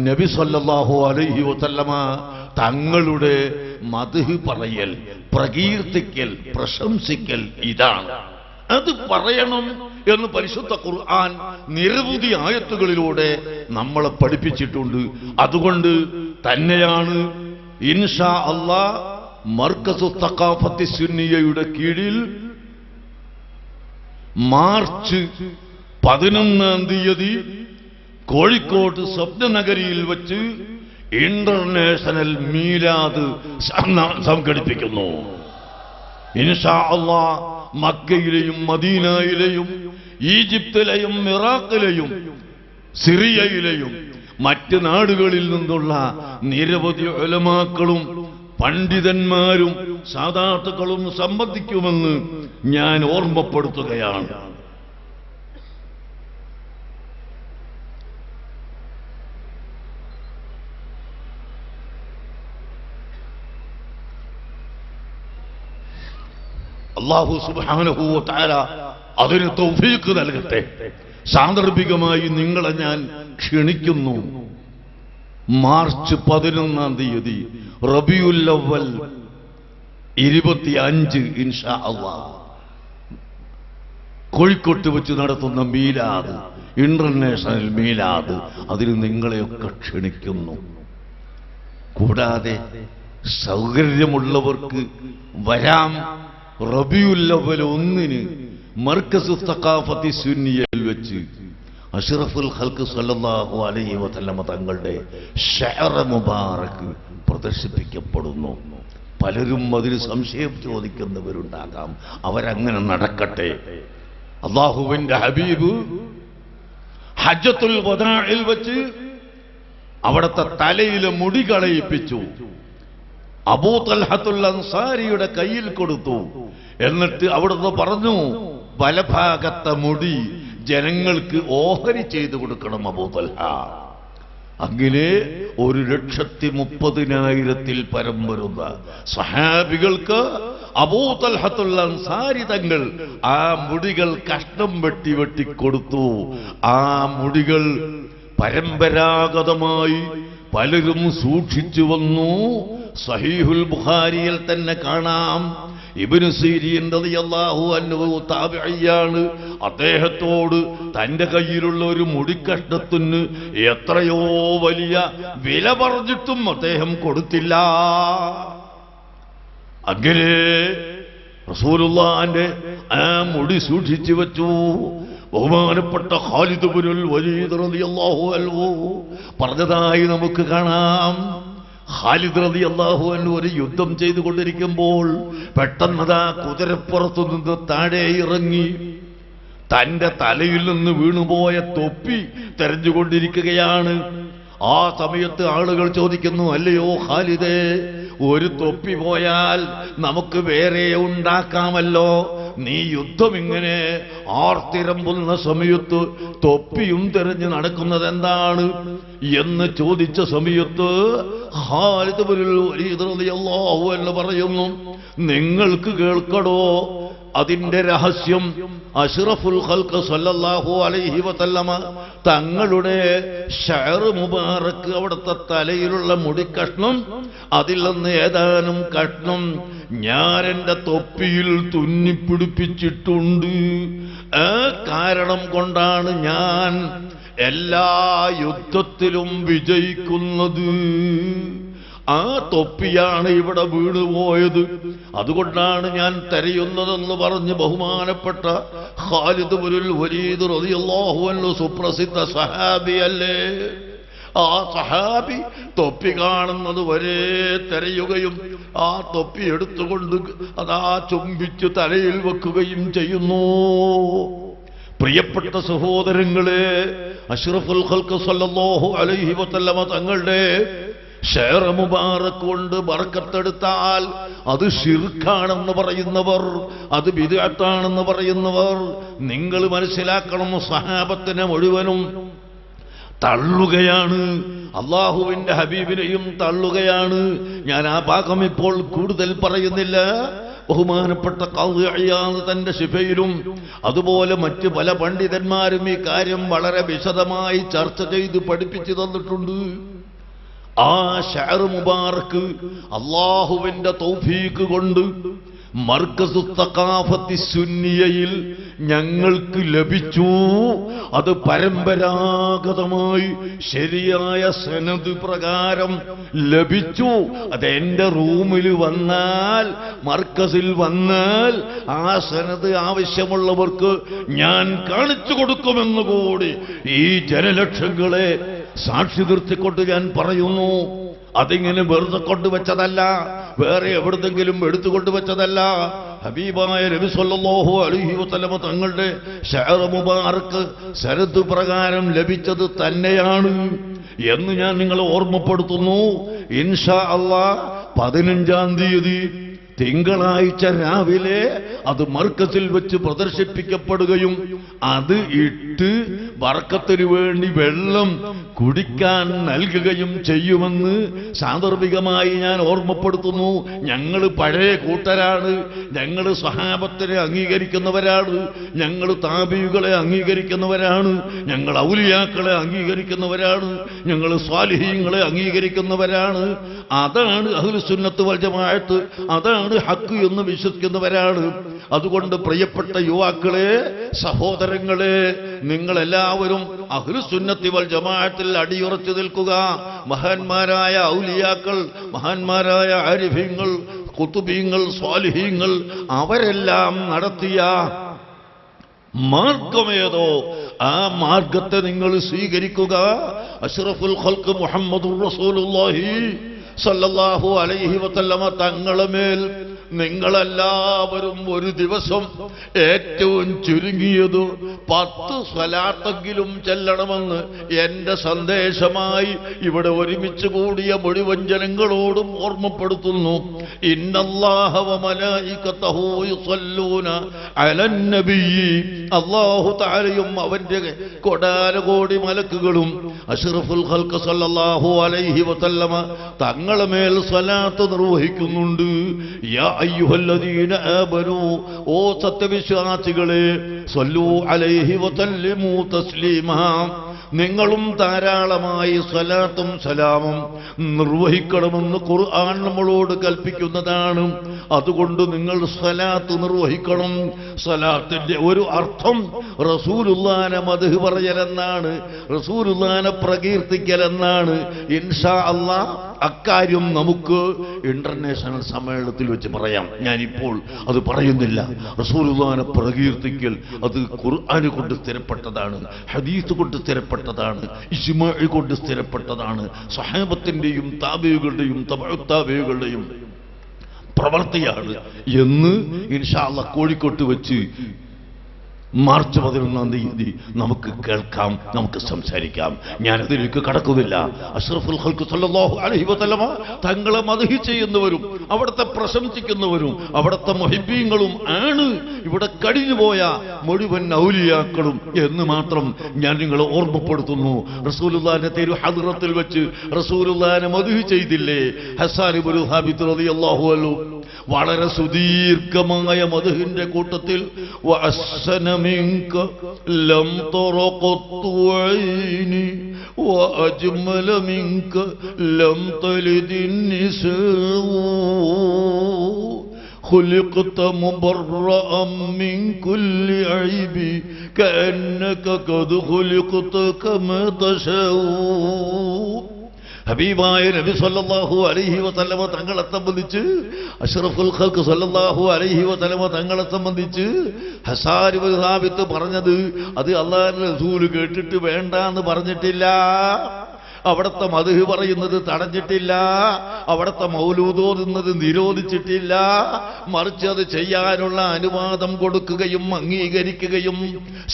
Speaker 2: നബി സല്ലല്ലാഹു അലൈഹി വസല്ലമ തങ്ങളുടെ മദ്ഹ് പറയൽ, പ്രകീർത്തിക്കൽ, പ്രശംസിക്കൽ, ഇതാണ്. അത് പറയണം എന്ന് പരിശുദ്ധ ഖുർആൻ നിരവധി ആയത്തുകളിലൂടെ നമ്മളെ പഠിപ്പിച്ചിട്ടുണ്ട്. അതുകൊണ്ട് തന്നെയാണ് ഇൻഷാ അല്ലാഹ് മർക്കസു തഖാഫത്തി സുന്നിയയുടെ കീഴിൽ മാർച്ച് 11-ാം തീയതി കോഴിക്കോട് സ്വപ്നനഗരിയിൽ വെച്ച് ഇന്റർനാഷണൽ മീലാദ് സംഘടിപ്പിക്കുന്നു. ഇൻഷാ അല്ലാഹ് മക്കയിലെയും മദീനയിലെയും ഈജിപ്തിലെയും ഇറാഖിലെയും സിറിയയിലെയും മറ്റ് നാടുകളിൽ നിന്നുള്ള നിരവധി ഉലമാക്കളും പണ്ഡിതന്മാരും സാദാത്തുക്കളും സംബന്ധിക്കുമെന്ന് ഞാൻ ഓർമ്മപ്പെടുത്തുകയാണ്. അല്ലാഹു സുബ്ഹാനഹു വ തആല അതിന് തൗഫീഖ് നൽകട്ടെ. സാന്ദർഭികമായി നിങ്ങളെ ഞാൻ ക്ഷണിക്കുന്നു. മാർച്ച് 11-ാം തീയതി റബീഉൽ അവ്വൽ 25 ഇൻഷാ അല്ലാഹ് കോഴിക്കോട്ട് വെച്ച് നടത്തുന്ന മീലാദ്, ഇന്റർനാഷണൽ മീലാദ്, അതിൽ നിങ്ങളെയൊക്കെ ക്ഷണിക്കുന്നു. കൂടാതെ സൗകര്യമുള്ളവർക്ക് വരാം. റബീഉൽ അവ്വൽ 1 മർക്കസ് സഖാഫത്തി സുന്നിയയിൽ വെച്ച് അഷ്റഫുൽ ഖൽഖ് സല്ലല്ലാഹു അലൈഹി വസല്ലമ തങ്ങളുടെ ശഅർ മുബാറക് പ്രദർശിപ്പിക്കപ്പെടുന്നു. പലരും അതിന് സംശയം ചോദിക്കുന്നവരുണ്ടാകാം. അവരങ്ങനെ നടക്കട്ടെ. അല്ലാഹുവിന്റെ ഹബീബ് ഹജ്ജത്തുൽ വദാഇൽ വെച്ച് അവിടുത്തെ തലയിലെ മുടി കളയിപ്പിച്ചു. അബൂ തൽഹത്തുൽ അൻസാരിയുടെ കയ്യിൽ കൊടുത്തു. എന്നിട്ട് അവിടുന്ന് പറഞ്ഞു, വലഭാഗത്തെ മുടി ജനങ്ങൾക്ക് ഓഹരി ചെയ്തു കൊടുക്കണം അബൂ തൽഹ. അങ്ങനെ 1,30,000 പരം വരുന്ന സഹാബികൾക്ക് അബൂ തൽഹത്തുൽ അൻസാരി തങ്ങൾ ആ മുടികൾ കഷ്ണം വെട്ടി വെട്ടി കൊടുത്തു. ആ മുടികൾ പരമ്പരാഗതമായി പലരും സൂക്ഷിച്ചു വന്നു. സഹീഹുൽ ബുഖാരിയിൽ തന്നെ കാണാം. ഇബ്നു സീരീൻ റളിയല്ലാഹു അൻഹു താബിഈയാണ്. അദ്ദേഹത്തോട് തന്റെ കയ്യിലുള്ള ഒരു മുടിക്കഷ്ണത്തിന് എത്രയോ വലിയ വില പറഞ്ഞിട്ടും അദ്ദേഹം കൊടുത്തില്ല. അങ്ങനെ റസൂലുള്ളാഹിന്റെ ആ മുടി സൂക്ഷിച്ചു വെച്ചു. ബഹുമാനപ്പെട്ട ഖാലിദ് ഇബ്നുൽ വലീദ് റളിയല്ലാഹു അൻഹു പറഞ്ഞതായി നമുക്ക് കാണാം. ഖാലിദ് റളിയല്ലാഹു അൻഹു ഒരു യുദ്ധം ചെയ്തുകൊണ്ടിരിക്കുമ്പോൾ പെട്ടെന്നതാ കുതിരപ്പുറത്തു നിന്ന് താഴെ ഇറങ്ങി തന്റെ തലയിൽ നിന്ന് വീണുപോയ തൊപ്പി തെരഞ്ഞുകൊണ്ടിരിക്കുകയാണ്. ആ സമയത്ത് ആളുകൾ ചോദിക്കുന്നു, അല്ലയോ ഖാലിദേ, ഒരു തൊപ്പി പോയാൽ നമുക്ക് വേറെ ഉണ്ടാക്കാമല്ലോ. നീ യുദ്ധം ഇങ്ങനെ ആർത്തിരമ്പുന്ന സമയത്ത് തൊപ്പിയും തെരഞ്ഞു നടക്കുന്നത് എന്താണ് എന്ന് ചോദിച്ച സമയത്ത് ഖാലിദ് ഇബ്നുൽ വലീദ് റളിയല്ലാഹു അൻഹു പറയുന്നു, നിങ്ങൾക്ക് കേൾക്കടോ അതിന്റെ രഹസ്യം. അഷ്റഫുൽ ഖൽഖ് സല്ലല്ലാഹു അലൈഹി വസല്ലമ തങ്ങളുടെ ശഅർ മുബാറക്, അവിടുത്തെ തലയിലുള്ള മുടിക്കഷ്ണം, അതിൽ നിന്ന് ഏതാനും കഷ്ണം ഞാൻ എന്റെ തൊപ്പിയിൽ തുന്നിപ്പിടിപ്പിച്ചിട്ടുണ്ട്. ആ കാരണം കൊണ്ടാണ് ഞാൻ എല്ലാ യുദ്ധത്തിലും വിജയിക്കുന്നത്. ആ തൊപ്പിയാണ് ഇവിടെ വീണുപോയത്, അതുകൊണ്ടാണ് ഞാൻ തെരയുന്നതെന്ന് പറഞ്ഞ് ബഹുമാനപ്പെട്ട ഖാലിദ് ഇബ്നുൽ വലീദ് റളിയല്ലാഹു അൻഹു സുപ്രസിദ്ധ സഹാബിയല്ലേ. ആ സഹാബി തൊപ്പി കാണുന്നത് വരെ തെരയുകയും ആ തൊപ്പി എടുത്തുകൊണ്ട് അതാ ചുംബിച്ച് തലയിൽ വെക്കുകയും ചെയ്യുന്നു. പ്രിയപ്പെട്ട സഹോദരങ്ങളെ, അഷ്റഫുൽ ഖൽഖ് സല്ലല്ലാഹു അലൈഹി വസല്ലമ തങ്ങളുടെ ശഅർ മുബാറക് കൊണ്ട് ബർക്കത്തെടുത്താൽ അത് ശിർക്കാണെന്ന് പറയുന്നവർ, അത് ബിദ്അത്താണെന്ന് പറയുന്നവർ, നിങ്ങൾ മനസ്സിലാക്കണം, സഹാബത്തിനെ മുഴുവനും തള്ളുകയാണ്, അള്ളാഹുവിന്റെ ഹബീബിനെയും തള്ളുകയാണ്. ഞാൻ ആ ഭാഗം ഇപ്പോൾ കൂടുതൽ പറയുന്നില്ല. ബഹുമാനപ്പെട്ട ഖാദി ഇയാദ് തന്റെ ശിഫയിലും അതുപോലെ മറ്റ് പല പണ്ഡിതന്മാരും ഈ കാര്യം വളരെ വിശദമായി ചർച്ച ചെയ്ത് പഠിപ്പിച്ചു തന്നിട്ടുണ്ട്. ആ ശഅർ മുബാറക് അല്ലാഹുവിന്റെ തൗഫീഖ് കൊണ്ട് മർക്കസു സഖാഫത്തി സുന്നിയയിൽ ഞങ്ങൾക്ക് ലഭിച്ചു. അത് പരമ്പരാഗതമായി ശരിയായ സനദ് പ്രകാരം ലഭിച്ചു. അത് എന്റെ റൂമിൽ വന്നാൽ, മർക്കസിൽ വന്നാൽ ആ സനദ് ആവശ്യമുള്ളവർക്ക് ഞാൻ കാണിച്ചു കൊടുക്കുമെന്ന് കൂടി ഈ ജനലക്ഷങ്ങളെ സാക്ഷി നിർത്തിക്കൊണ്ട് ഞാൻ പറയുന്നു. അതിങ്ങനെ വെറുതെ കൊണ്ടുവച്ചതല്ല, വേറെ എവിടെന്നെങ്കിലും എടുത്തുകൊണ്ടുവച്ചതല്ല. ഹബീബായ നബി സല്ലല്ലാഹു അലൈഹി വസല്ലമ തങ്ങളുടെ ശഅർ മുബാറക് സനദ് പ്രകാരം ലഭിച്ചത് തന്നെയാണ് എന്ന് ഞാൻ നിങ്ങളെ ഓർമ്മപ്പെടുത്തുന്നു. ഇൻഷാ അല്ലാഹ് 15-ാം തീയതി തിങ്കളാഴ്ച രാവിലെ അത് മർക്കസിൽ വെച്ച് പ്രദർശിപ്പിക്കപ്പെടുകയും അത് ഇട്ട് ബർക്കത്തിന് വേണ്ടി വെള്ളം കുടിക്കാൻ നൽകുകയും ചെയ്യുമെന്ന് സാന്ദർഭികമായി ഞാൻ ഓർമ്മപ്പെടുത്തുന്നു. ഞങ്ങൾ പഴയ കൂട്ടരാണ്, ഞങ്ങൾ സഹാബത്തിനെ അംഗീകരിക്കുന്നവരാണ്, ഞങ്ങൾ താബിയുകളെ അംഗീകരിക്കുന്നവരാണ്, ഞങ്ങൾ ഔലിയാക്കളെ അംഗീകരിക്കുന്നവരാണ്, ഞങ്ങൾ സ്വാലിഹീങ്ങളെ അംഗീകരിക്കുന്നവരാണ്. അതാണ് അഹ്ലുസുന്നത്ത് വൽ ജമാഅത്ത്, അതാണ് ഹക്ക് എന്ന് വിശ്വസിക്കുന്നവരാണ്. അതുകൊണ്ട് പ്രിയപ്പെട്ട യുവാക്കളെ, സഹോദരങ്ങളെ, നിങ്ങളെല്ലാവരും അഹ്ലുസുന്നത്തി വൽ ജമാഅത്തിൽ അടിയുറച്ചു നിൽക്കുക. മഹാന്മാരായ ഔലിയാക്കൾ, മഹാന്മാരായ ആരിഫീങ്ങൾ, ഖുതുബീങ്ങൾ, സ്വാലിഹീങ്ങൾ അവരെല്ലാം നടത്തിയ മാർഗമേതോ ആ മാർഗത്തെ നിങ്ങൾ സ്വീകരിക്കുക. അഷ്റഫുൽ ഖൽഖ് മുഹമ്മദുർ റസൂലുള്ളാഹി സല്ലല്ലാഹു അലൈഹി വസല്ലമ തങ്ങളുടെ മേൽ നിങ്ങളെല്ലാവരും ഒരു ദിവസം ഏറ്റവും ചുരുങ്ങിയത് 10 സ്വലാത്തെങ്കിലും ചെല്ലണമെന്ന് എന്റെ സന്ദേശമായി ഇവിടെ ഒരുമിച്ച് കൂടിയ മുഴുവൻ ജനങ്ങളോടും ഓർമ്മപ്പെടുത്തുന്നു. ഇന്നല്ലാഹ വ മലായികതഹു യുസല്ലൂന അലൻ നബിയ്യി, അല്ലാഹു തആലയും അവന്റെ കോടാനുകോടി മലക്കുകളും അഷ്റഫുൽ ഖൽഖ് സല്ലല്ലാഹു അലൈഹി വസല്ലമ തങ്ങളുടെ മേൽ സ്വലാത്ത് നിർവഹിക്കുന്നുണ്ട്. യാ അയ്യുഹല്ലദീന ആമനൂ, ഓ സത്യവിശ്വാസികളെ, സ്വല്ലൂ അലൈഹി വസല്ലിമൂ തസ്ലീമാ, നിങ്ങളും ധാരാളമായി സ്വലാത്തും സലാമും നിർവഹിക്കണമെന്ന് ഖുർആൻ നമ്മളോട് കൽപ്പിക്കുന്നതാണ്. അതുകൊണ്ട് നിങ്ങൾ സ്വലാത്ത് നിർവഹിക്കണം. സ്വലാത്തിന്റെ ഒരു അർത്ഥം റസൂലുള്ളാഹിനെ മദ്ഹ് പറയലെന്നാണ്, റസൂലുള്ളാഹിനെ പ്രകീർത്തിക്കലെന്നാണ്. ഇൻഷാ അല്ലാഹ് അക്കാര്യം നമുക്ക് ഇന്റർനാഷണൽ സമ്മേളനത്തിൽ വെച്ച് പറയാം. ഞാനിപ്പോൾ അത് പറയുന്നില്ല. റസൂലുള്ളാഹിനെ പ്രകീർത്തിക്കൽ അത് ഖുർആൻ കൊണ്ട് സ്ഥിരപ്പെട്ടതാണ്, ഹദീസ് കൊണ്ട് സ്ഥിരപ്പെട്ടതാണ്, ഇജ്മാ കൊണ്ട് സ്ഥിരപ്പെട്ടതാണ്, സ്വഹാബത്തിന്റെയും താബിഈകളുടെയും തബഉ താബിഈകളുടെയും പ്രവൃത്തിയാണ് എന്ന് ഇൻഷാ അല്ലാഹ് കോഴിക്കോട്ട് വെച്ച് മാർച്ച് 11-ാം തീയതി നമുക്ക് കേൾക്കാം, നമുക്ക് സംസാരിക്കാം. ഞാനതിലേക്ക് കടക്കുന്നില്ല. അഷ്റഫുൽ ഖൽഖ് സല്ലല്ലാഹു അലൈഹി വസല്ലമ തങ്ങളെ മദ്ഹ് ചെയ്യുന്നവരും അവിടുത്തെ പ്രശംസിക്കുന്നവരും അവിടുത്തെ മുഹിബ്ബീങ്ങളും ആണ് ഇവിടെ കഴിഞ്ഞുപോയ മുഴുവൻ ഔലിയാക്കളും എന്ന് മാത്രം ഞാൻ നിങ്ങളെ ഓർമ്മപ്പെടുത്തുന്നു. റസൂലുള്ളാഹിന്റെ തിരു ഹദ്റത്തിൽ വെച്ച് റസൂലുള്ളാഹിനെ മദ്ഹ് ചെയ്തില്ലേ ഹസ്സാൻ ഇബ്നു സാബിത്ത് റളിയല്ലാഹു അൻഹു? വളരെ സുദീർഘമായ മദ്ഹിന്റെ കൂട്ടത്തിൽ വഅസ്സന മിൻക ലം തറഖത്തു ഐനി വഅജ്മല മിൻക ലം തലിദിൻ നിസാഉ خلقت مبرأ من كل عيب كأنك قد خلقت كما تشاء. ഹബീബായ നബി സല്ലല്ലാഹു അലൈഹി വസല്ലമ തങ്ങളെ സംബന്ധിച്ച്, അഷ്റഫുൽ ഖൽഖ് സല്ലല്ലാഹു അലൈഹി വസല്ലമ തങ്ങളെ സംബന്ധിച്ച് ഹസ്സാൻ ഇബ്നു സാബിത്ത് പറഞ്ഞത് അത് അല്ലാഹുവിന്റെ റസൂൽ കേട്ടിട്ട് വേണ്ടാന്ന് പറഞ്ഞിട്ടില്ല. അവിടുത്തെ മദ്ഹ് പറയുന്നത് തടഞ്ഞിട്ടില്ല, അവിടുത്തെ മൗലൂദ് ഓതുന്നത് നിരോധിച്ചിട്ടില്ല. മറിച്ച് അത് ചെയ്യാനുള്ള അനുവാദം കൊടുക്കുകയും അംഗീകരിക്കുകയും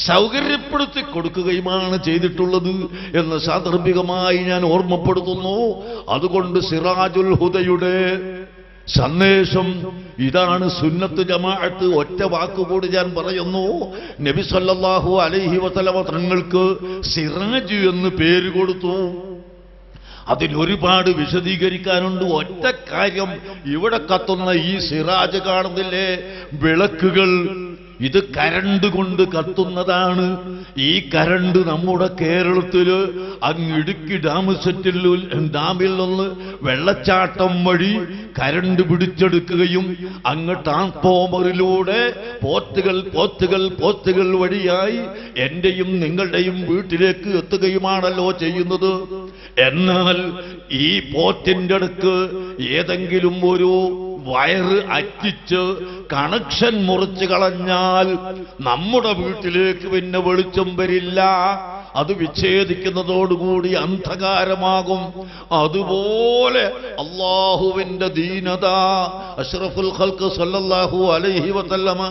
Speaker 2: സൗകര്യപ്പെടുത്തി കൊടുക്കുകയുമാണ് ചെയ്തിട്ടുള്ളത് എന്ന് സാന്ദർഭികമായി ഞാൻ ഓർമ്മപ്പെടുത്തുന്നു. അതുകൊണ്ട് സിറാജുൽ ഹുദയുടെ സന്ദേശം ഇതാണ്. സുന്നത്ത് ജമാഅത്ത് ഒറ്റ വാക്കുകൂടി ഞാൻ പറയുന്നു. നബി സല്ലല്ലാഹു അലൈഹി വസല്ലമ തങ്ങൾക്ക് സിറാജ് എന്ന് പേര് കൊടുത്തു. അതിലൊരുപാട് വിശദീകരിക്കാനുണ്ട്. ഒറ്റ കാര്യം, ഇവിടെ കത്തുന്ന ഈ സിറാജ് കാണുന്നില്ലേ, വിളക്കുകൾ, ഇത് കരണ്ട് കൊണ്ട് കത്തുന്നതാണ്. ഈ കരണ്ട് നമ്മുടെ കേരളത്തില് അങ്ങ് ഇടുക്കി ഡാമിൽ നിന്ന് വെള്ളച്ചാട്ടം വഴി കരണ്ട് പിടിച്ചെടുക്കുകയും അങ്ങ് ട്രാൻസ്ഫോമറിലൂടെ പോത്തുകൾ വഴിയായി എന്റെയും നിങ്ങളുടെയും വീട്ടിലേക്ക് എത്തുകയുമാണല്ലോ ചെയ്യുന്നത്. എന്നാൽ ഈ പോത്തിന്റെ അടുക്ക് ഏതെങ്കിലും ഒരു വയറ് അറ്റിച്ച് കണക്ഷൻ മുറിച്ച് കളഞ്ഞാൽ നമ്മുടെ വീട്ടിലേക്ക് പിന്നെ വെളിച്ചം വരില്ല. അത് വിച്ഛേദിക്കുന്നതോടുകൂടി അന്ധകാരമാകും. അതുപോലെ അല്ലാഹുവിന്റെ ദീനത അഷ്റഫുൽ ഖൽഖ് സല്ലല്ലാഹു അലൈഹി വസല്ലമ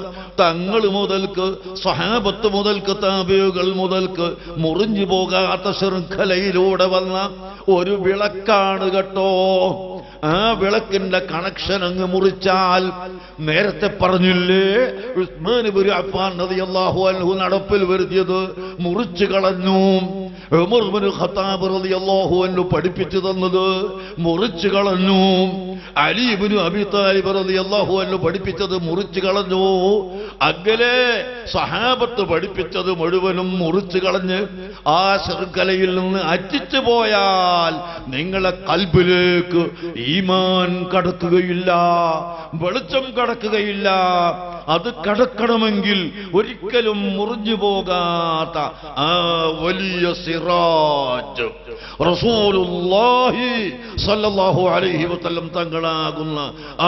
Speaker 2: തങ്ങൾ മുതൽക്ക് സ്വഹാബത്ത് മുതൽക്ക് താബിഈകൾ മുതൽക്ക് മുറിഞ്ഞു പോകാത്ത ശൃംഖലയിലൂടെ വന്ന ഒരു വിളക്കാണ് കേട്ടോ. ആ വിളക്കിന്റെ കണക്ഷൻ അങ്ങ് മുറിച്ചാൽ, നേരത്തെ പറഞ്ഞില്ലേ ഉസ്മാൻ ഇബ്നു അഫ്ഫാൻ റളിയല്ലാഹു അൻഹു നടപ്പിൽ വരുത്തിയത് മുറിച്ചു കളഞ്ഞു. ഉമർ ഇബ്നു ഖത്താബ് റളിയല്ലാഹു അൻഹു പഠിപ്പിച്ചു തന്നത് മുറിച്ചു കളഞ്ഞു. അലി ഇബ്നു അബീ താലിബ് റളിയല്ലാഹു അൻഹു പഠിപ്പിച്ചത് മുറിച്ചു കളഞ്ഞു. അggale സഹാബത്ത് പഠിപ്പിച്ചത് മുഴുവനും മുറിച്ചു കളഞ്ഞ് ആ ശൃംഖലയിൽ നിന്ന് അറ്റിച്ചു പോയാൽ നിങ്ങളെ ഖൽബിലേക്ക് ഈമാൻ കടക്കുകയില്ല, വെളിച്ചം കടക്കുകയില്ല. അത് കടക്കണമെങ്കിൽ ഒരിക്കലും മുറിഞ്ഞു പോകാത്ത ആ വലിയ സിറാജ് റസൂലുള്ളാഹി സ്വല്ലല്ലാഹു അലൈഹി വസല്ലം തങ്ങളാകുന്ന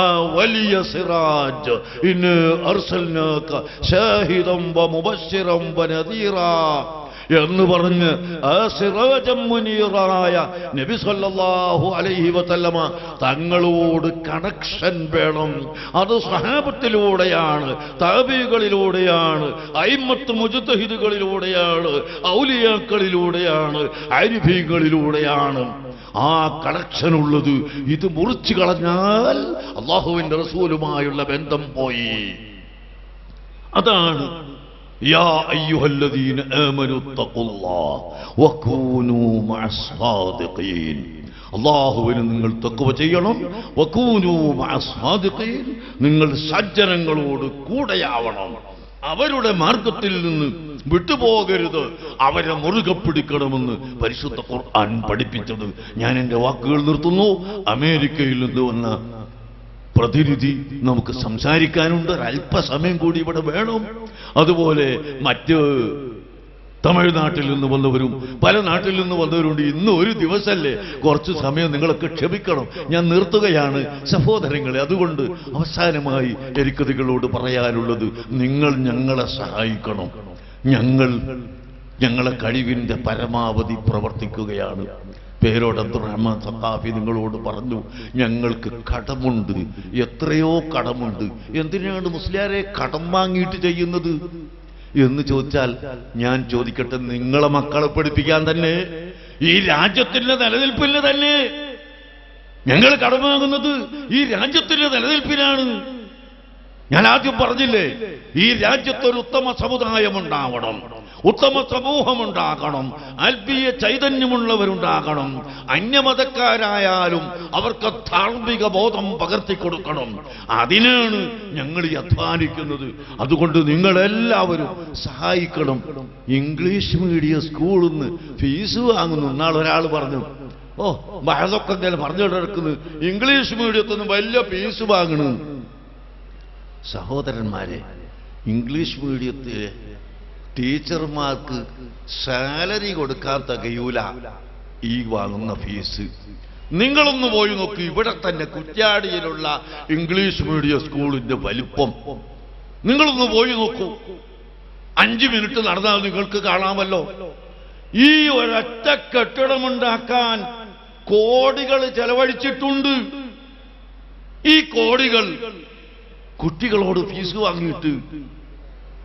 Speaker 2: ആ വലിയ സിറാജ് ഇന്ന അർസൽനാക ഷാഹിദൻ വമുബശ്ശിറൻ വനദീറാ എന്ന് പറഞ്ഞ് ആ സിറാജം മുനീറായ നബി സല്ലല്ലാഹു അലൈഹി വസല്ലമ തങ്ങളോട് കണക്ഷൻ വേണം. അത് സ്വഹാബത്തിലൂടെയാണ്, താബികളിലൂടെയാണ്, അയിമ്മത്ത് മുജ്തഹിദുകളിലൂടെയാണ്, ഔലിയാക്കളിലൂടെയാണ്, ആരിഫീകളിലൂടെയാണ് ആ കണക്ഷൻ ഉള്ളത്. ഇത് മുറിച്ചു കളഞ്ഞാൽ അല്ലാഹുവിന്റെ റസൂലുമായുള്ള ബന്ധം പോയി. അതാണ് യാ അയ്യുഹല്ലദീന ആമനു തഖുല്ലാഹ് വകൂനൂ മഅസ്സാദിഖീൻ. അല്ലാഹുവിനെ നിങ്ങൾ തഖ്വ ചെയ്യണം. വകൂനൂ മഅസ്സാദിഖീൻ, നിങ്ങൾ സജ്ജനങ്ങളോട് കൂടെയാവണം. അവരുടെ മാർഗത്തിൽ നിന്ന് വിട്ടുപോകരുത്, അവരെ മുറുകെ പിടിക്കണമെന്ന് പരിശുദ്ധ ഖുർആൻ പഠിപ്പിച്ചത്. ഞാൻ എൻ്റെ വാക്കുകൾ നിർത്തുന്നു. അമേരിക്കയിൽ നിന്ന് വന്ന പ്രതിനിധി നമുക്ക് സംസാരിക്കാനുണ്ട്. ഒരല്പസമയം കൂടി ഇവിടെ വേണം. അതുപോലെ മറ്റ് തമിഴ്നാട്ടിൽ നിന്ന് വന്നവരും പല നാട്ടിൽ നിന്ന് വന്നവരുണ്ട്. ഇന്ന് ഒരു ദിവസമല്ലേ, കുറച്ച് സമയം നിങ്ങളൊക്കെ ക്ഷമിക്കണം. ഞാൻ നിർത്തുകയാണ് സഹോദരങ്ങളെ. അതുകൊണ്ട് അവസാനമായി എനിക്ക് നിങ്ങളോട് പറയാനുള്ളത്, നിങ്ങൾ ഞങ്ങളെ സഹായിക്കണം. ഞങ്ങളെ കഴിവിന്റെ പരമാവധി പ്രവർത്തിക്കുകയാണ്. പേരോട് അബ്ദുറഹ്മാൻ സഖാഫി നിങ്ങളോട് പറഞ്ഞു, ഞങ്ങൾക്ക് കടമുണ്ട്, എത്രയോ കടമുണ്ട്. എന്തിനാണ് മുസ്ലിയാരെ കടം വാങ്ങിയിട്ട് ചെയ്യുന്നത് എന്ന് ചോദിച്ചാൽ ഞാൻ ചോദിക്കട്ടെ, നിങ്ങളെ മക്കളെ പഠിപ്പിക്കാൻ തന്നെ, ഈ രാജ്യത്തിന്റെ നിലനിൽപ്പിന് തന്നെ ഞങ്ങൾ കടം വാങ്ങുന്നത് ഈ രാജ്യത്തിന്റെ നിലനിൽപ്പിനാണ്. ഞാൻ ആദ്യം പറഞ്ഞില്ലേ, ഈ രാജ്യത്തൊരു ഉത്തമ സമുദായമുണ്ടാവണം, ഉത്തമ സമൂഹമുണ്ടാകണം, ആത്മീയ ചൈതന്യമുള്ളവരുണ്ടാകണം. അന്യമതക്കാരായാലും അവർക്ക് ധാർമ്മിക ബോധം പകർത്തിക്കൊടുക്കണം. അതിനാണ് ഞങ്ങൾ ഈ അധ്വാനിക്കുന്നത്. അതുകൊണ്ട് നിങ്ങളെല്ലാവരും സഹായിക്കണം. ഇംഗ്ലീഷ് മീഡിയം സ്കൂളിൽ നിന്ന് ഫീസ് വാങ്ങുന്നു. ഇന്നാൾ ഒരാൾ പറഞ്ഞു, അതൊക്കെ ഇങ്ങനെ പറഞ്ഞുകൊണ്ടിരിക്കുന്നു, ഇംഗ്ലീഷ് മീഡിയത്തിൽ നിന്ന് വലിയ ഫീസ് വാങ്ങണം. സഹോദരന്മാരെ, ഇംഗ്ലീഷ് മീഡിയത്തിലെ ടീച്ചർമാർക്ക് സാലറി കൊടുക്കാൻ തികയൂല ഈ വാങ്ങുന്ന ഫീസ്. നിങ്ങളൊന്ന് പോയി നോക്കി, ഇവിടെ തന്നെ കുറ്റ്യാടിയിലുള്ള ഇംഗ്ലീഷ് മീഡിയം സ്കൂളിന്റെ വലിപ്പം നിങ്ങളൊന്ന് പോയി നോക്കൂ. 5 മിനിറ്റ് നടന്നാൽ നിങ്ങൾക്ക് കാണാമല്ലോ. ഈ ഒരൊറ്റ കെട്ടിടമുണ്ടാക്കാൻ കോടികൾ ചെലവഴിച്ചിട്ടുണ്ട്. ഈ കോടികൾ കുട്ടികളോട് ഫീസ് വാങ്ങിയിട്ട്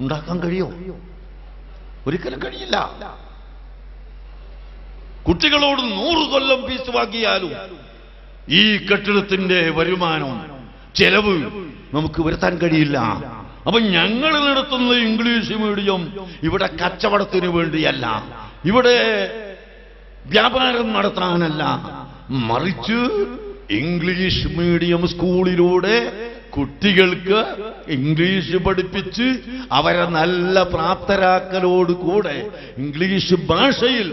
Speaker 2: ഉണ്ടാക്കാൻ കഴിയോ? ഒരിക്കലും കഴിയില്ല. കുട്ടികളോട് 100 കൊല്ലം ഫീസ് വാങ്ങിയാലും ഈ കെട്ടിടത്തിന്റെ വരുമാനം ചെലവ് നമുക്ക് വരുത്താൻ കഴിയില്ല. അപ്പൊ ഞങ്ങൾ നടത്തുന്ന ഇംഗ്ലീഷ് മീഡിയം ഇവിടെ കച്ചവടത്തിന് വേണ്ടിയല്ല, ഇവിടെ വ്യാപാരം നടത്താനല്ല, മറിച്ച് ഇംഗ്ലീഷ് മീഡിയം സ്കൂളിലൂടെ കുട്ടികൾക്ക് ഇംഗ്ലീഷ് പഠിപ്പിച്ച് അവരെ നല്ല പ്രാപ്തരാക്കലോടുകൂടെ ഇംഗ്ലീഷ് ഭാഷയിൽ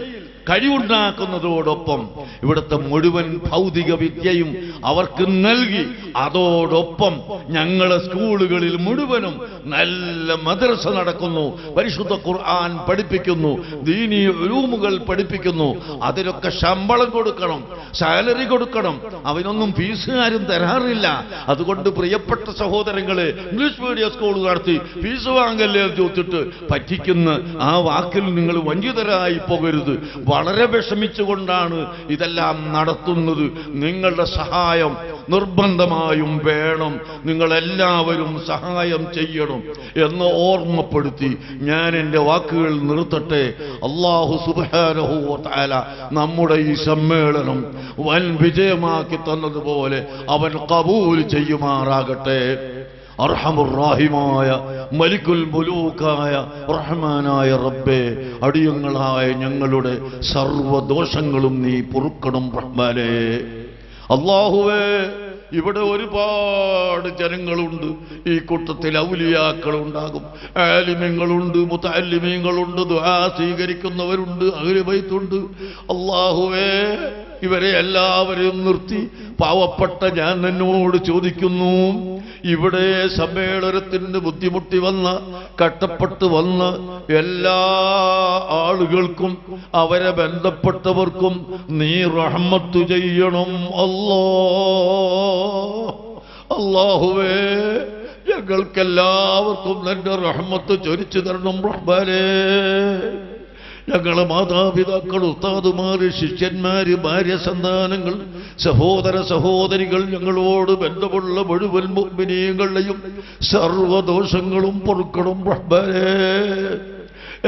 Speaker 2: കഴിവുണ്ടാക്കുന്നതോടൊപ്പം ഇവിടുത്തെ മുഴുവൻ ഭൗതിക വിദ്യയും അവർക്ക് നൽകി, അതോടൊപ്പം ഞങ്ങളെ സ്കൂളുകളിൽ മുഴുവനും നല്ല മദ്രസ നടക്കുന്നു, പരിശുദ്ധ ഖുർആൻ പഠിപ്പിക്കുന്നു, ദീനീ ഉലൂമുകൾ പഠിപ്പിക്കുന്നു. അതിലൊക്കെ ശമ്പളം കൊടുക്കണം, സാലറി കൊടുക്കണം. അവനൊന്നും ഫീസ് ആരും തരാറില്ല. അതുകൊണ്ട് പ്രിയപ്പെട്ട സഹോദരങ്ങളെ, ഇംഗ്ലീഷ് മീഡിയം സ്കൂൾ നടത്തി ഫീസ് വാങ്ങല്ലേ എന്ന് ചോദിച്ചിട്ട് പറ്റിക്കുന്ന ആ വാക്കിൽ നിങ്ങൾ വഞ്ചിതരായി പോകരുത്. വളരെ വിഷമിച്ചുകൊണ്ടാണ് ഇതെല്ലാം നടത്തുന്നത്. നിങ്ങളുടെ സഹായം നിർബന്ധമായും വേണം. നിങ്ങളെല്ലാവരും സഹായം ചെയ്യണം എന്ന് ഓർമ്മപ്പെടുത്തി ഞാൻ എൻ്റെ വാക്കുകൾ നിർത്തട്ടെ. അല്ലാഹു സുബ്ഹാനഹു വ തആല നമ്മുടെ ഈ സമ്മേളനം വൻ വിജയമാക്കി തന്നതുപോലെ അവൻ ഖബൂൽ ചെയ്യുമാറാകട്ടെ. അർഹമുർ-റഹീമായ മലിക്കുൽ മുലൂക്കായ റഹ്മാനായ റബ്ബേ, അടിയങ്ങളായ ഞങ്ങളുടെ സർവ്വദോഷങ്ങളും നീ പൊറുക്കണം റഹ്മാനേ. അല്ലാഹുവേ, ഇവിടെ ഒരുപാട് ജനങ്ങളുണ്ട്. ഈ കൂട്ടത്തിൽ ഔലിയാക്കളുണ്ടാകും, ആലിമ്യങ്ങളുണ്ട്, മുതഅല്ലിമീങ്ങളുണ്ട്, ദുആ സ്വീകരിക്കുന്നവരുണ്ട്, അഹ്ലു ബൈത്തുണ്ട്. അല്ലാഹുവേ, ഇവരെ എല്ലാവരെയും നിർത്തി പാവപ്പെട്ട ഞാൻ എന്നോട് ചോദിക്കുന്നു, ഇവിടെ സമ്മേളനത്തിന് ബുദ്ധിമുട്ടി വന്ന, കഷ്ടപ്പെട്ട് വന്ന എല്ലാ ആളുകൾക്കും അവരെ ബന്ധപ്പെട്ടവർക്കും നീ റഹ്മത്ത് ചെയ്യണം അല്ലാഹുവേ. ഞങ്ങൾക്കെല്ലാവർക്കും നിന്റെ റഹ്മത്ത് ചൊരിച്ചു തരണം റഹ്മാനേ. ഞങ്ങളെ മാതാപിതാക്കൾ, ഉസ്താദുമാര്, ശിഷ്യന്മാര്, ഭാര്യ സന്താനങ്ങൾ, സഹോദര സഹോദരികൾ, ഞങ്ങളോട് ബന്ധമുള്ള മുഴുവൻ മുഅ്മിനീങ്ങളുടെയും സർവദോഷങ്ങളും പൊറുക്കണം റഹ്മാനേ.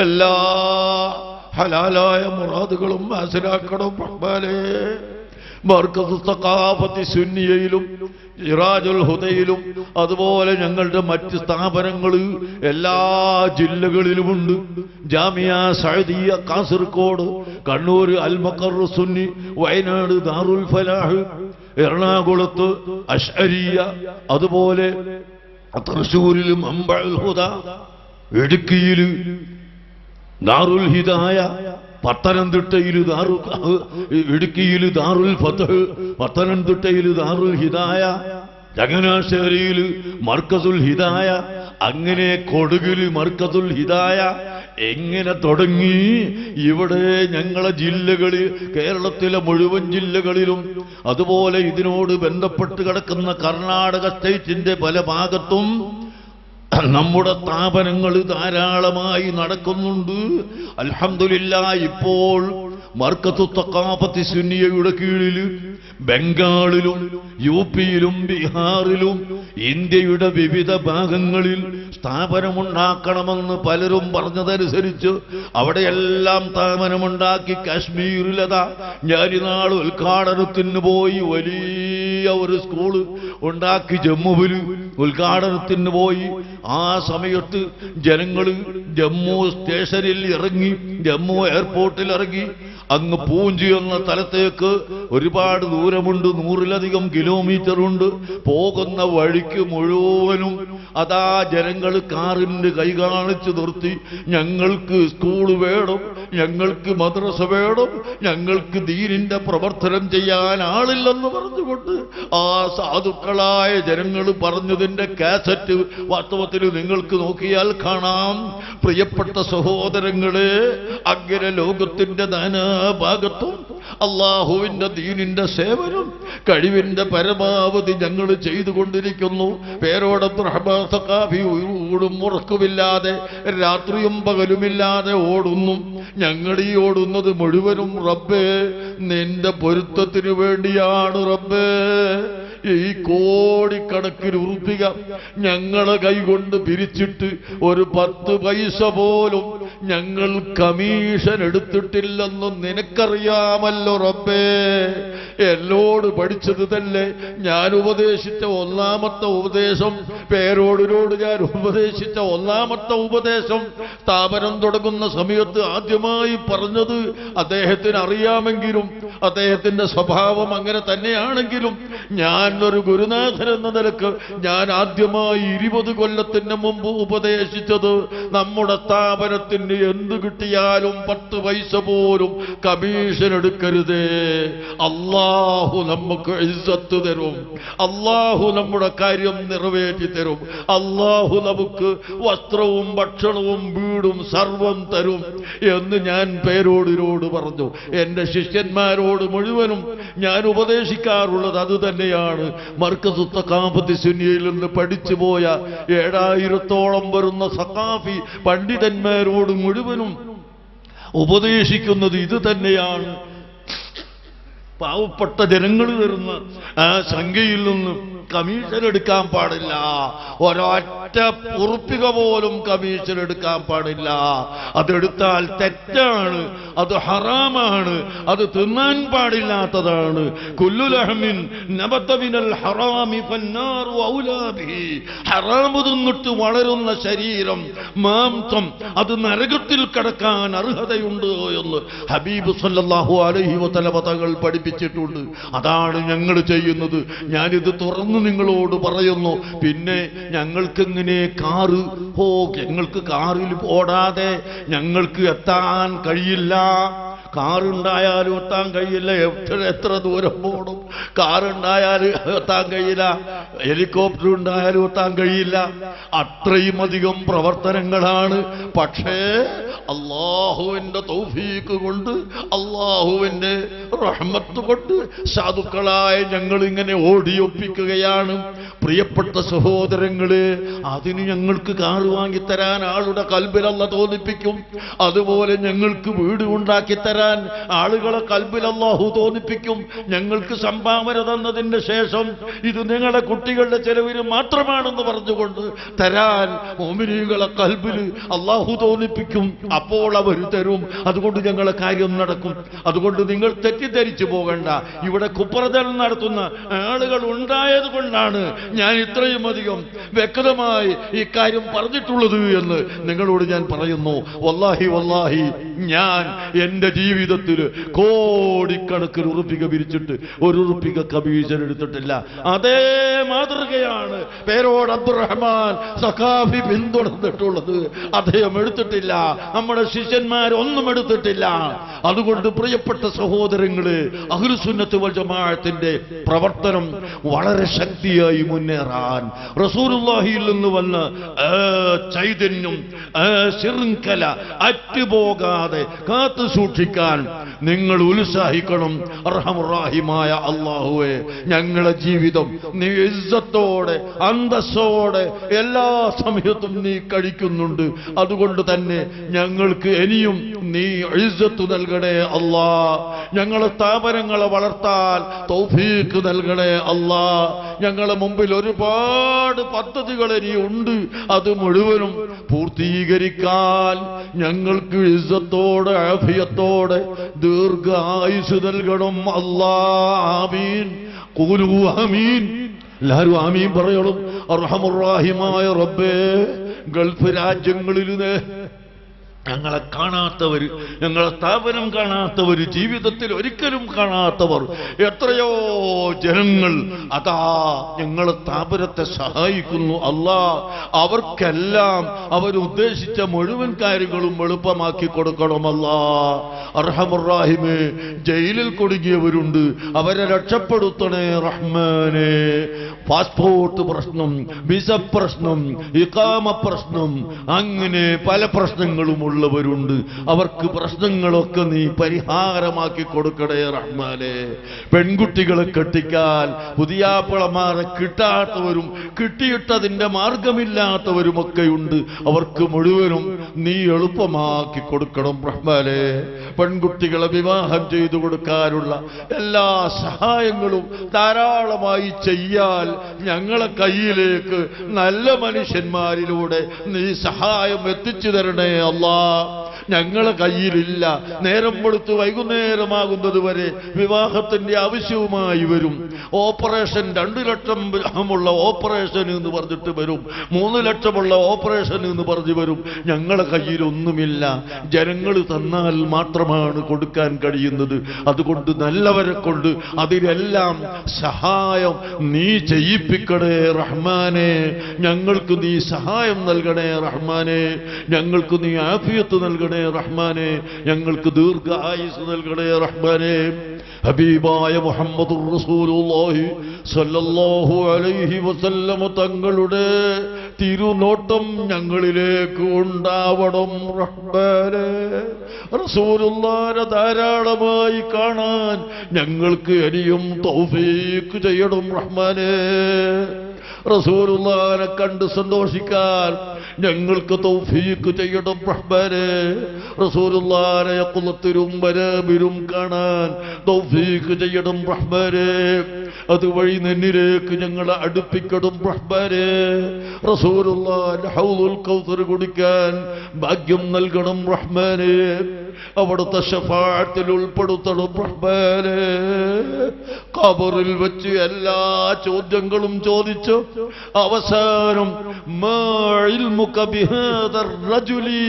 Speaker 2: എല്ലാ ഹലാലായ മുറാദുകളും ഹാസിലാക്കണം റഹ്മാനേ. മർക്കസ് സഖാഫത്തി സുന്നിയയിലും ഇറാജുൽ ഹുദയിലും അതുപോലെ ഞങ്ങളുടെ മറ്റ് സ്ഥാപനങ്ങൾ എല്ലാ ജില്ലകളിലുമുണ്ട്. ജാമിയ സഅദിയ കാസർഗോഡ്, കണ്ണൂർ അൽ മഖർ സുന്നി, വയനാട് ദാറുൽ ഫലാഹ്, എറണാകുളത്ത് അശ്അരിയ, അതുപോലെ തൃശ്ശൂരിൽ മംബഉൽ ഹുദ, ഇടുക്കിയിൽ ദാറുൽ ഹിദായ, പത്തനംതിട്ടയിൽ ഇടുക്കിയിൽ ദാറുൽ ഫത്ഹ്, പത്തനംതിട്ടയിൽ ദാറുൽ ഹിദായ, ചങ്ങനാശ്ശേരിയിൽ മർക്കസുൽ ഹിദായ, അങ്ങനെ കൊടുകിൽ മർക്കസുൽ ഹിദായ, എങ്ങനെ തുടങ്ങി ഇവിടെ ഞങ്ങളെ ജില്ലകളിൽ, കേരളത്തിലെ മുഴുവൻ ജില്ലകളിലും, അതുപോലെ ഇതിനോട് ബന്ധപ്പെട്ട് കിടക്കുന്ന കർണാടക സ്റ്റേറ്റിന്റെ പല ഭാഗത്തും നമ്മുടെ സ്ഥാപനങ്ങൾ ധാരാളമായി നടക്കുന്നുണ്ട്. അൽഹംദുലില്ലാഹ്, ഇപ്പോൾ മർക്കത്തു തഖാഫത്തി സുന്നിയയുടെ കീഴിൽ ബംഗാളിലും യുപിയിലും ബീഹാറിലും ഇന്ത്യയുടെ വിവിധ ഭാഗങ്ങളിൽ സ്ഥാപനമുണ്ടാക്കണമെന്ന് പലരും പറഞ്ഞതനുസരിച്ച് അവിടെയെല്ലാം സ്ഥാപനമുണ്ടാക്കി. കാശ്മീരിലതാ ഞാനിനാൾ ഉദ്ഘാടനത്തിന് പോയി, വലിയ ഒരു സ്കൂള് ഉണ്ടാക്കി. ജമ്മുവിൽ ഉദ്ഘാടനത്തിന് പോയി. ആ സമയത്ത് ജനങ്ങൾ ജമ്മു സ്റ്റേഷനിൽ ഇറങ്ങി, ജമ്മു എയർപോർട്ടിൽ ഇറങ്ങി. അങ്ങ് പൂഞ്ചി എന്ന സ്ഥലത്തേക്ക് ഒരുപാട് ദൂരമുണ്ട്, 100-ലധികം കിലോമീറ്റർ ഉണ്ട്. പോകുന്ന വഴിക്ക് മുഴുവനും അതാ ജനങ്ങൾ കാറിന് കൈ കാണിച്ചു നിർത്തി, ഞങ്ങൾക്ക് സ്കൂള് വേണം, ഞങ്ങൾക്ക് മദ്രസ വേണം, ഞങ്ങൾക്ക് ദീനിന്റെ പ്രവർത്തനം ചെയ്യാൻ ആളില്ലെന്ന് പറഞ്ഞുകൊണ്ട് ആ സാധുക്കളായ ജനങ്ങൾ പറഞ്ഞതിന്റെ കാസറ്റ് വാസ്തവത്തിൽ നിങ്ങൾക്ക് നോക്കിയാൽ കാണാം. പ്രിയപ്പെട്ട സഹോദരങ്ങളെ, അങ്ങനെ ലോകത്തിന്റെ നാനാഭാഗത്തും അള്ളാഹുവിന്റെ ദീനിന്റെ സേവനം കഴിവിന്റെ പരമാവധി ഞങ്ങൾ ചെയ്തുകൊണ്ടിരിക്കുന്നു. പേരോടത്ത് റഹ്മാൻ സഖാഫി ഊടും ഉറക്കുമില്ലാതെ രാത്രിയും പകലുമില്ലാതെ ഓടുന്നു. ഞങ്ങൾ ഈ ഓടുന്നത് മുഴുവനും റബ്ബേ നിന്റെ പൊരുത്തത്തിനു വേണ്ടിയാണ് റബ്ബേ. ഈ കോടിക്കണക്കിന് ഉറുപ്പിക ഞങ്ങളെ കൈകൊണ്ട് പിരിച്ചിട്ട് ഒരു 10 പൈസ പോലും ഞങ്ങൾ കമ്മീഷൻ എടുത്തിട്ടില്ലെന്ന് നിനക്കറിയാമല്ലോ റബ്ബേ. എന്നോട് പഠിച്ചത് തന്നെ ഞാൻ ഉപദേശിച്ച ഒന്നാമത്തെ ഉപദേശം, പേരോടിനോട് ഞാൻ ഉപദേശിച്ച ഒന്നാമത്തെ ഉപദേശം, സ്ഥാപനം തുടങ്ങുന്ന സമയത്ത് ആദ്യമായി പറഞ്ഞത് അദ്ദേഹത്തിന് അറിയാമെങ്കിലും അദ്ദേഹത്തിന്റെ സ്വഭാവം അങ്ങനെ തന്നെയാണെങ്കിലും ഞാൻ ഒരു ഗുരുനാഥൻ എന്ന നിലക്ക് ഞാൻ ആദ്യമായി 20 കൊല്ലത്തിന് മുമ്പ് ഉപദേശിച്ചത്, നമ്മുടെ സ്ഥാപനത്തിന് എന്ത് കിട്ടിയാലും 10 പൈസ പോലും കമ്മീഷൻ എടുക്കരുതേ. അല്ലാഹു നമുക്ക് ഇസ്സത്ത് തരും, അല്ലാഹു നമ്മുടെ കാര്യം നിറവേറ്റി തരും, അല്ലാഹു നമുക്ക് വസ്ത്രവും ഭക്ഷണവും വീടും സർവം തരും എന്ന് ഞാൻ പേരോടിനോട് പറഞ്ഞു. എന്റെ ശിഷ്യന്മാരോട് മുഴുവനും ഞാൻ ഉപദേശിക്കാറുള്ളത് അത് തന്നെയാണ്. മർക്കസ് തഖാഫത്തി സുന്നിയയിൽ നിന്ന് പഠിച്ചു പോയ 7000-ഓളം വരുന്ന സഖാഫി പണ്ഡിതന്മാരോട് മുഴുവനും ഉപദേശിക്കുന്നത് ഇത് തന്നെയാണ്. പാവപ്പെട്ട ജനങ്ങൾ തരുന്ന ആ സംഖ്യയിൽ നിന്ന് കമ്മീഷൻ എടുക്കാൻ പാടില്ല. ഒരൊറ്റ ഉറുപ്പിക പോലും കമ്മീഷൻ എടുക്കാൻ പാടില്ല. അതെടുത്താൽ തെറ്റാണ്, അത് ഹറാമാണ്, അത് തിന്നാൻ പാടില്ലാത്തതാണ്. കുല്ലു ലഹ്മിൻ നബത മിനൽ ഹറാമി ഫന്നാറു ഔലാ ബിഹി. ഹറാമ് തിന്നിട്ട് വളരുന്ന ശരീരം, മാംസം, അത് നരകത്തിൽ കടക്കാൻ അർഹതയുണ്ട് എന്ന് ഹബീബ് സല്ലല്ലാഹു അലൈഹി വസല്ലം തങ്ങൾ പഠിപ്പിച്ചു. പഠിച്ചിട്ടുണ്ട്. അതാണ് ഞങ്ങൾ ചെയ്യുന്നത്. ഞാനിത് തുറന്നു നിങ്ങളോട് പറയുന്നു. പിന്നെ ഞങ്ങൾക്കെങ്ങനെ കാറ്? ഞങ്ങൾക്ക് കാറിൽ ഓടാതെ ഞങ്ങൾക്ക് എത്താൻ കഴിയില്ല. കാറുണ്ടായാലും എത്താൻ കഴിയില്ല. എത്ര ദൂരം പോകണം? കാറുണ്ടായാലും എത്താൻ കഴിയില്ല, ഹെലികോപ്റ്റർ ഉണ്ടായാലും എത്താൻ കഴിയില്ല. അത്രയും അധികം പ്രവർത്തനങ്ങളാണ്. പക്ഷേ അള്ളാഹുവിന്റെ തൗഫീഖ് കൊണ്ട്, അള്ളാഹുവിന്റെ റഹ്മത്ത് കൊണ്ട് സാധുക്കളായ ഞങ്ങൾ ഇങ്ങനെ ഓടിയൊപ്പിക്കുകയാണ്. പ്രിയപ്പെട്ട സഹോദരങ്ങളെ, അതിന് ഞങ്ങൾക്ക് കാറ് വാങ്ങിത്തരാൻ ആളുടെ കൽബിൽ അല്ലാഹ് തോന്നിപ്പിക്കും. അതുപോലെ ഞങ്ങൾക്ക് വീട് ഉണ്ടാക്കിത്തരാൻ ആളുകളെ കൽബിൽ അല്ലാഹു തോന്നിപ്പിക്കും. ഞങ്ങൾക്ക് സംഭാവന തന്നതിന് ശേഷം ഇത് നിങ്ങളുടെ കുട്ടികളുടെ ചെലവിന് മാത്രമാണെന്ന് പറഞ്ഞുകൊണ്ട് തരാൻ മുഅ്മിനീങ്ങളെ കൽബിൽ അല്ലാഹു തോന്നിപ്പിക്കും. അപ്പോൾ അവർ തരും. അതുകൊണ്ട് ഞങ്ങളെ കാര്യം നടക്കും. അതുകൊണ്ട് നിങ്ങൾ തെറ്റിദ്ധരിച്ചു പോകണ്ട. ഇവിടെ കുപ്രചരണം നടത്തുന്ന ആളുകൾ ഉണ്ടായത് കൊണ്ടാണ് ഞാൻ ഇത്രയും അധികം വ്യക്തമായി ഈ കാര്യം പറഞ്ഞിട്ടുള്ളത് എന്ന് നിങ്ങളോട് ഞാൻ പറയുന്നു. വല്ലാഹി വല്ലാഹി, ഞാൻ എന്റെ ജീവിതത്തിൽ കോടിക്കണക്കിന് ഉറുപ്പിക പിരിച്ചിട്ട് ഒരു ഉറുപ്പിക കമ്മീഷൻ എടുത്തിട്ടില്ല. അതേ മാതൃകയാണ് പേരോട് അബ്ദുറഹ്മാൻ സഖാഫി പിന്തുടർന്നിട്ടുള്ളത്. അദ്ദേഹം എടുത്തിട്ടില്ല. നമ്മുടെ ശിഷ്യന്മാരൊന്നും എടുത്തിട്ടില്ല. അതുകൊണ്ട് പ്രിയപ്പെട്ട സഹോദരങ്ങളെ, അഹ്ലുസുന്നത്ത് വൽ ജമാഅത്തിന്റെ പ്രവർത്തനം വളരെ ശക്തിയായി മുന്നേറാൻ റസൂലുള്ളാഹിയിൽ നിന്ന് വന്ന ചൈതന്യം, ശൃംഖല അറ്റുപോകാതെ കാത്തു സൂക്ഷിക്കാൻ നിങ്ങൾ ഉത്സാഹിക്കണം. അർഹമുറാഹിമായ അല്ലാഹുവേ, ഞങ്ങളുടെ ജീവിതം നീ ഇസ്സത്തോടെ അന്തസ്സോടെ എല്ലാ സമയത്തും നീ കഴിക്കുന്നുണ്ട്. അതുകൊണ്ട് തന്നെ ഞങ്ങൾക്ക് ഇനിയും നീ ഇസ്സത്ത് നൽകണേ അല്ലാ. ഞങ്ങളെ സ്ഥാപനങ്ങളെ വളർത്താൻ തൗഫീഖ് നൽകണേ അല്ലാ. ഞങ്ങളുടെ മുമ്പിൽ ഒരുപാട് പദ്ധതികൾ ഇനിയുണ്ട്. അത് മുഴുവനും പൂർത്തീകരിക്കാൻ ഞങ്ങൾക്ക് ഇസ്സത്തോടെ ആഫിയത്തോടെ ദീർഘായുസ് നൽകണം അല്ലാ. ആമീൻ. ഖൂലൂ ആമീൻ. എല്ലാവരും ആമീൻ പറയണം. അർഹമുറാഹിമായ റബ്ബേ, ഗൾഫ് രാജ്യങ്ങളിൽ ഞങ്ങളെ കാണാത്തവർ, ഞങ്ങളെ സ്ഥാപനം കാണാത്തവർ, ജീവിതത്തിൽ ഒരിക്കലും കാണാത്തവർ എത്രയോ ജനങ്ങൾ അതാ ഞങ്ങളെ സ്ഥാപനത്തെ സഹായിക്കുന്നു. അല്ലാ, അവർക്കെല്ലാം അവരുദ്ദേശിച്ച മുഴുവൻ കാര്യങ്ങളും എളുപ്പമാക്കി കൊടുക്കണമല്ലാ. അർഹമുറാഹിമേ, ജയിലിൽ കുടുങ്ങിയവരുണ്ട്, അവരെ രക്ഷപ്പെടുത്തണേ റഹ്മാനേ. പാസ്പോർട്ട് പ്രശ്നം, വിസ പ്രശ്നം, ഇഖാമ പ്രശ്നം, അങ്ങനെ പല പ്രശ്നങ്ങളും ഉള്ളവരുണ്ട്. അവർക്ക് പ്രശ്നങ്ങളൊക്കെ നീ പരിഹാരമാക്കി കൊടുക്കണേ റഹ്മാനേ. പെൺകുട്ടികളെ കെട്ടിക്കാൻ പുതിയാപ്പിളമാരെ കിട്ടാത്തവരും കിട്ടിയിട്ടതിന്റെ മാർഗമില്ലാത്തവരുമൊക്കെയുണ്ട്. അവർക്ക് മുഴുവനും നീ എളുപ്പമാക്കി കൊടുക്കണം റഹ്മാനേ. പെൺകുട്ടികളെ വിവാഹം ചെയ്തു കൊടുക്കാനുള്ള എല്ലാ സഹായങ്ങളും ധാരാളമായി ചെയ്യാൻ ഞങ്ങളെ കയ്യിലേക്ക് നല്ല മനുഷ്യന്മാരിലൂടെ നീ സഹായം എത്തിച്ചു തരണേ അല്ലാ. ഞങ്ങളെ കയ്യിലില്ല. നേരം വെളുത്ത് വൈകുന്നേരമാകുന്നത് വരെ വിവാഹത്തിന്റെ ആവശ്യവുമായി വരും. ഓപ്പറേഷൻ 2 ലക്ഷമുള്ള ഓപ്പറേഷൻ എന്ന് പറഞ്ഞിട്ട് വരും, 3 ലക്ഷമുള്ള ഓപ്പറേഷൻ എന്ന് പറഞ്ഞു വരും. ഞങ്ങളെ കയ്യിലൊന്നുമില്ല. ജനങ്ങൾ തന്നാൽ മാത്രമാണ് കൊടുക്കാൻ കഴിയുന്നത്. അതുകൊണ്ട് നല്ലവരെ കൊണ്ട് അതിലെല്ലാം സഹായം നീ ചെയ്യിപ്പിക്കണേ റഹ്മാനേ. ഞങ്ങൾക്ക് നീ സഹായം നൽകണേ റഹ്മാനേ. ഞങ്ങൾക്ക് നീ ആഫിയത്ത് നൽകണേ റഹ്മാനേ. ഞങ്ങൾക്ക് ദീർഘായുസ് നൽകണേ റഹ്മാനേ. ഹബീബായ മുഹമ്മദുർ റസൂലുള്ളാഹി സ്വല്ലല്ലാഹു അലൈഹി വസല്ലം തങ്ങളുടെ തിരുനോട്ടം ഞങ്ങളിലേക്ക് ഉണ്ടാവണം റഹ്മാനേ. റസൂലുള്ളാഹിനെ ധാരാളമായി കാണാൻ ഞങ്ങൾക്ക് ഇനിയും തൗഫീഖ് ചെയ്യണം റഹ്മാനേ. റസൂലുള്ളാഹിനെ കണ്ട് സന്തോഷിക്കാൻ ഞങ്ങൾക്ക് തൗഫീഖ് ചെയ്യണം റഹ്മാനേ. റസൂലുള്ളാഹിനെ യഖ്ലത്തിലും വരാബിലും കാണാൻ തൗഫീഖ് ചെയ്യണം റഹ്മാനേ. അതുവഴി നിന്നിലേക്ക് ഞങ്ങളെ അടുപ്പിക്കണം റഹ്മാനേ. റസൂലുള്ളാഹിന്റെ ഹൗദുൽ കൗസർ കുടിക്കാൻ ഭാഗ്യം നൽകണം റഹ്മാനേ. അവിടുത്തെ ശഫാഅത്തിൽ ഉൾപ്പെടുത്തണം റഹ്മാനേ. ഖബറിൽ വെച്ച് എല്ലാ ചോദ്യങ്ങളും ചോദിച്ചു അവസാനം മാ ഇൽമുക ബിഹാദർ റജുലി,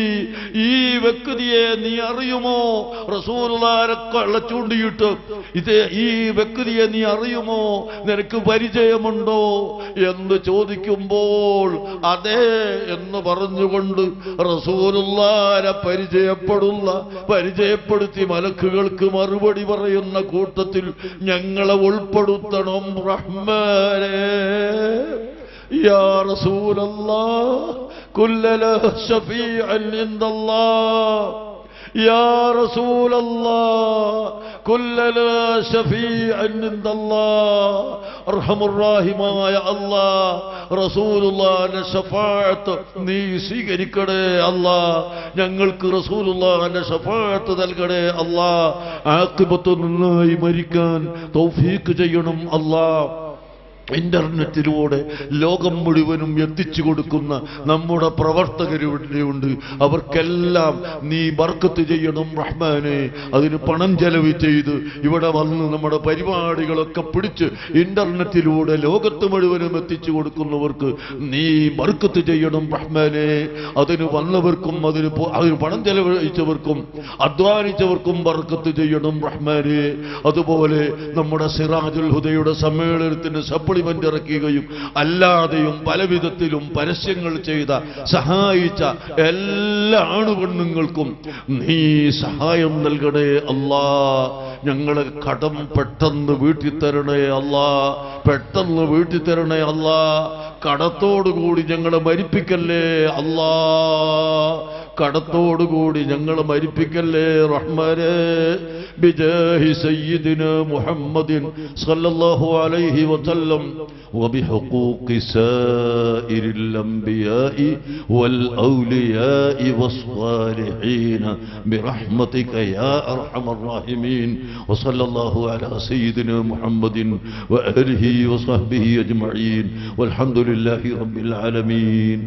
Speaker 2: ഈ വ്യക്തിയെ നീ അറിയുമോ? റസൂലുള്ളാഹിനെ ചൂണ്ടിയിട്ട് ഇത് ഈ വ്യക്തിയെ നീ അറിയുമോ, നിനക്ക് പരിചയമുണ്ടോ എന്ന് ചോദിക്കുമ്പോൾ അതെ എന്ന് പറഞ്ഞുകൊണ്ട് റസൂലുള്ളാഹിനെ പരിചയപ്പെടുത്തി മലക്കുകൾക്ക് മറുപടി പറയുന്ന കൂട്ടത്തിൽ ഞങ്ങളെ ഉൾപ്പെടുത്തണം റഹ്മാനേ. യാ റസൂലല്ലാഹ് കുല്ലനാ ശഫീഅൻ ഇൻദല്ലാഹ്, യാ റസൂലല്ലാഹ് കുല്ലനാ ശഫീഅൻ ഇൻദല്ലാഹ്. അർഹമുർ റഹീമായ അല്ലാഹ്, റസൂലുള്ളാഹിന്റെ ശഫാഅത്ത് നീ സ്വീകരിക്കണേ അല്ലാഹ്. ഞങ്ങൾക്ക് റസൂലുള്ളാഹിന്റെ ശഫാഅത്ത് നൽകണേ അല്ലാഹ്. ആഖിബത്ത് നന്നായി മരിക്കാൻ തൗഫീഖ് ചെയ്യണം അല്ലാഹ്. ഇന്റർനെറ്റിലൂടെ ലോകം മുഴുവനും എത്തിച്ചു കൊടുക്കുന്ന നമ്മുടെ പ്രവർത്തകരുണ്ട്, അവർക്കെല്ലാം നീ ബർക്കത്ത് ചെയ്യണം റഹ്മാനെ. അതിന് പണം ചെലവ് ചെയ്ത് ഇവിടെ വന്ന് നമ്മുടെ പരിപാടികളൊക്കെ പിടിച്ച് ഇന്റർനെറ്റിലൂടെ ലോകത്ത് മുഴുവനും എത്തിച്ചു കൊടുക്കുന്നവർക്ക് നീ ബർക്കത്ത് ചെയ്യണം റഹ്മാനെ. അതിന് വന്നവർക്കും അതിന് പണം ചെലവഴിച്ചവർക്കും അധ്വാനിച്ചവർക്കും ബർക്കത്ത് ചെയ്യണം റഹ്മാനെ. അതുപോലെ നമ്മുടെ സിറാജുൽ ഹുദയുടെ സമ്മേളനത്തിന് സപ്ലിമെന്റ് ഇറക്കുകയും അല്ലാതെയും പലവിധത്തിലും പരസ്യങ്ങൾ ചെയ്ത സഹായിച്ച എല്ലാ ആണുപെണ്ണുങ്ങൾക്കും നീ സഹായം നൽകണേ അല്ലാ. ഞങ്ങളെ കടം പെട്ടെന്ന് വീട്ടി തരണേ അല്ലാ, പെട്ടെന്ന് വീട്ടി തരണേ അല്ലാ. കടത്തോടുകൂടി ഞങ്ങളെ മരിപ്പിക്കല്ലേ അല്ലാ, കടത്തോടുകൂടി ഞങ്ങളെ മരിപ്പിക്കല്ലേ റഹ്മാനേ. ബിജാഹി സയ്യിദിനാ മുഹമ്മദിൻ സല്ലല്ലാഹു അലൈഹി വസല്ലം വബിഹുഖൂഖി സായിരിൽ അംബിയാഇ വൽ ഔലിയാഇ വസ്സാലിഹീന ബിറഹ്മതിക യാ അർഹമർ റഹീമീൻ. വസല്ലല്ലാഹു അലാ സയ്യിദിനാ മുഹമ്മദിൻ വആലിഹി വസഹ്ബിഹി അജ്മഈൻ വൽഹംദുലില്ലാഹി റബ്ബിൽ ആലമീൻ.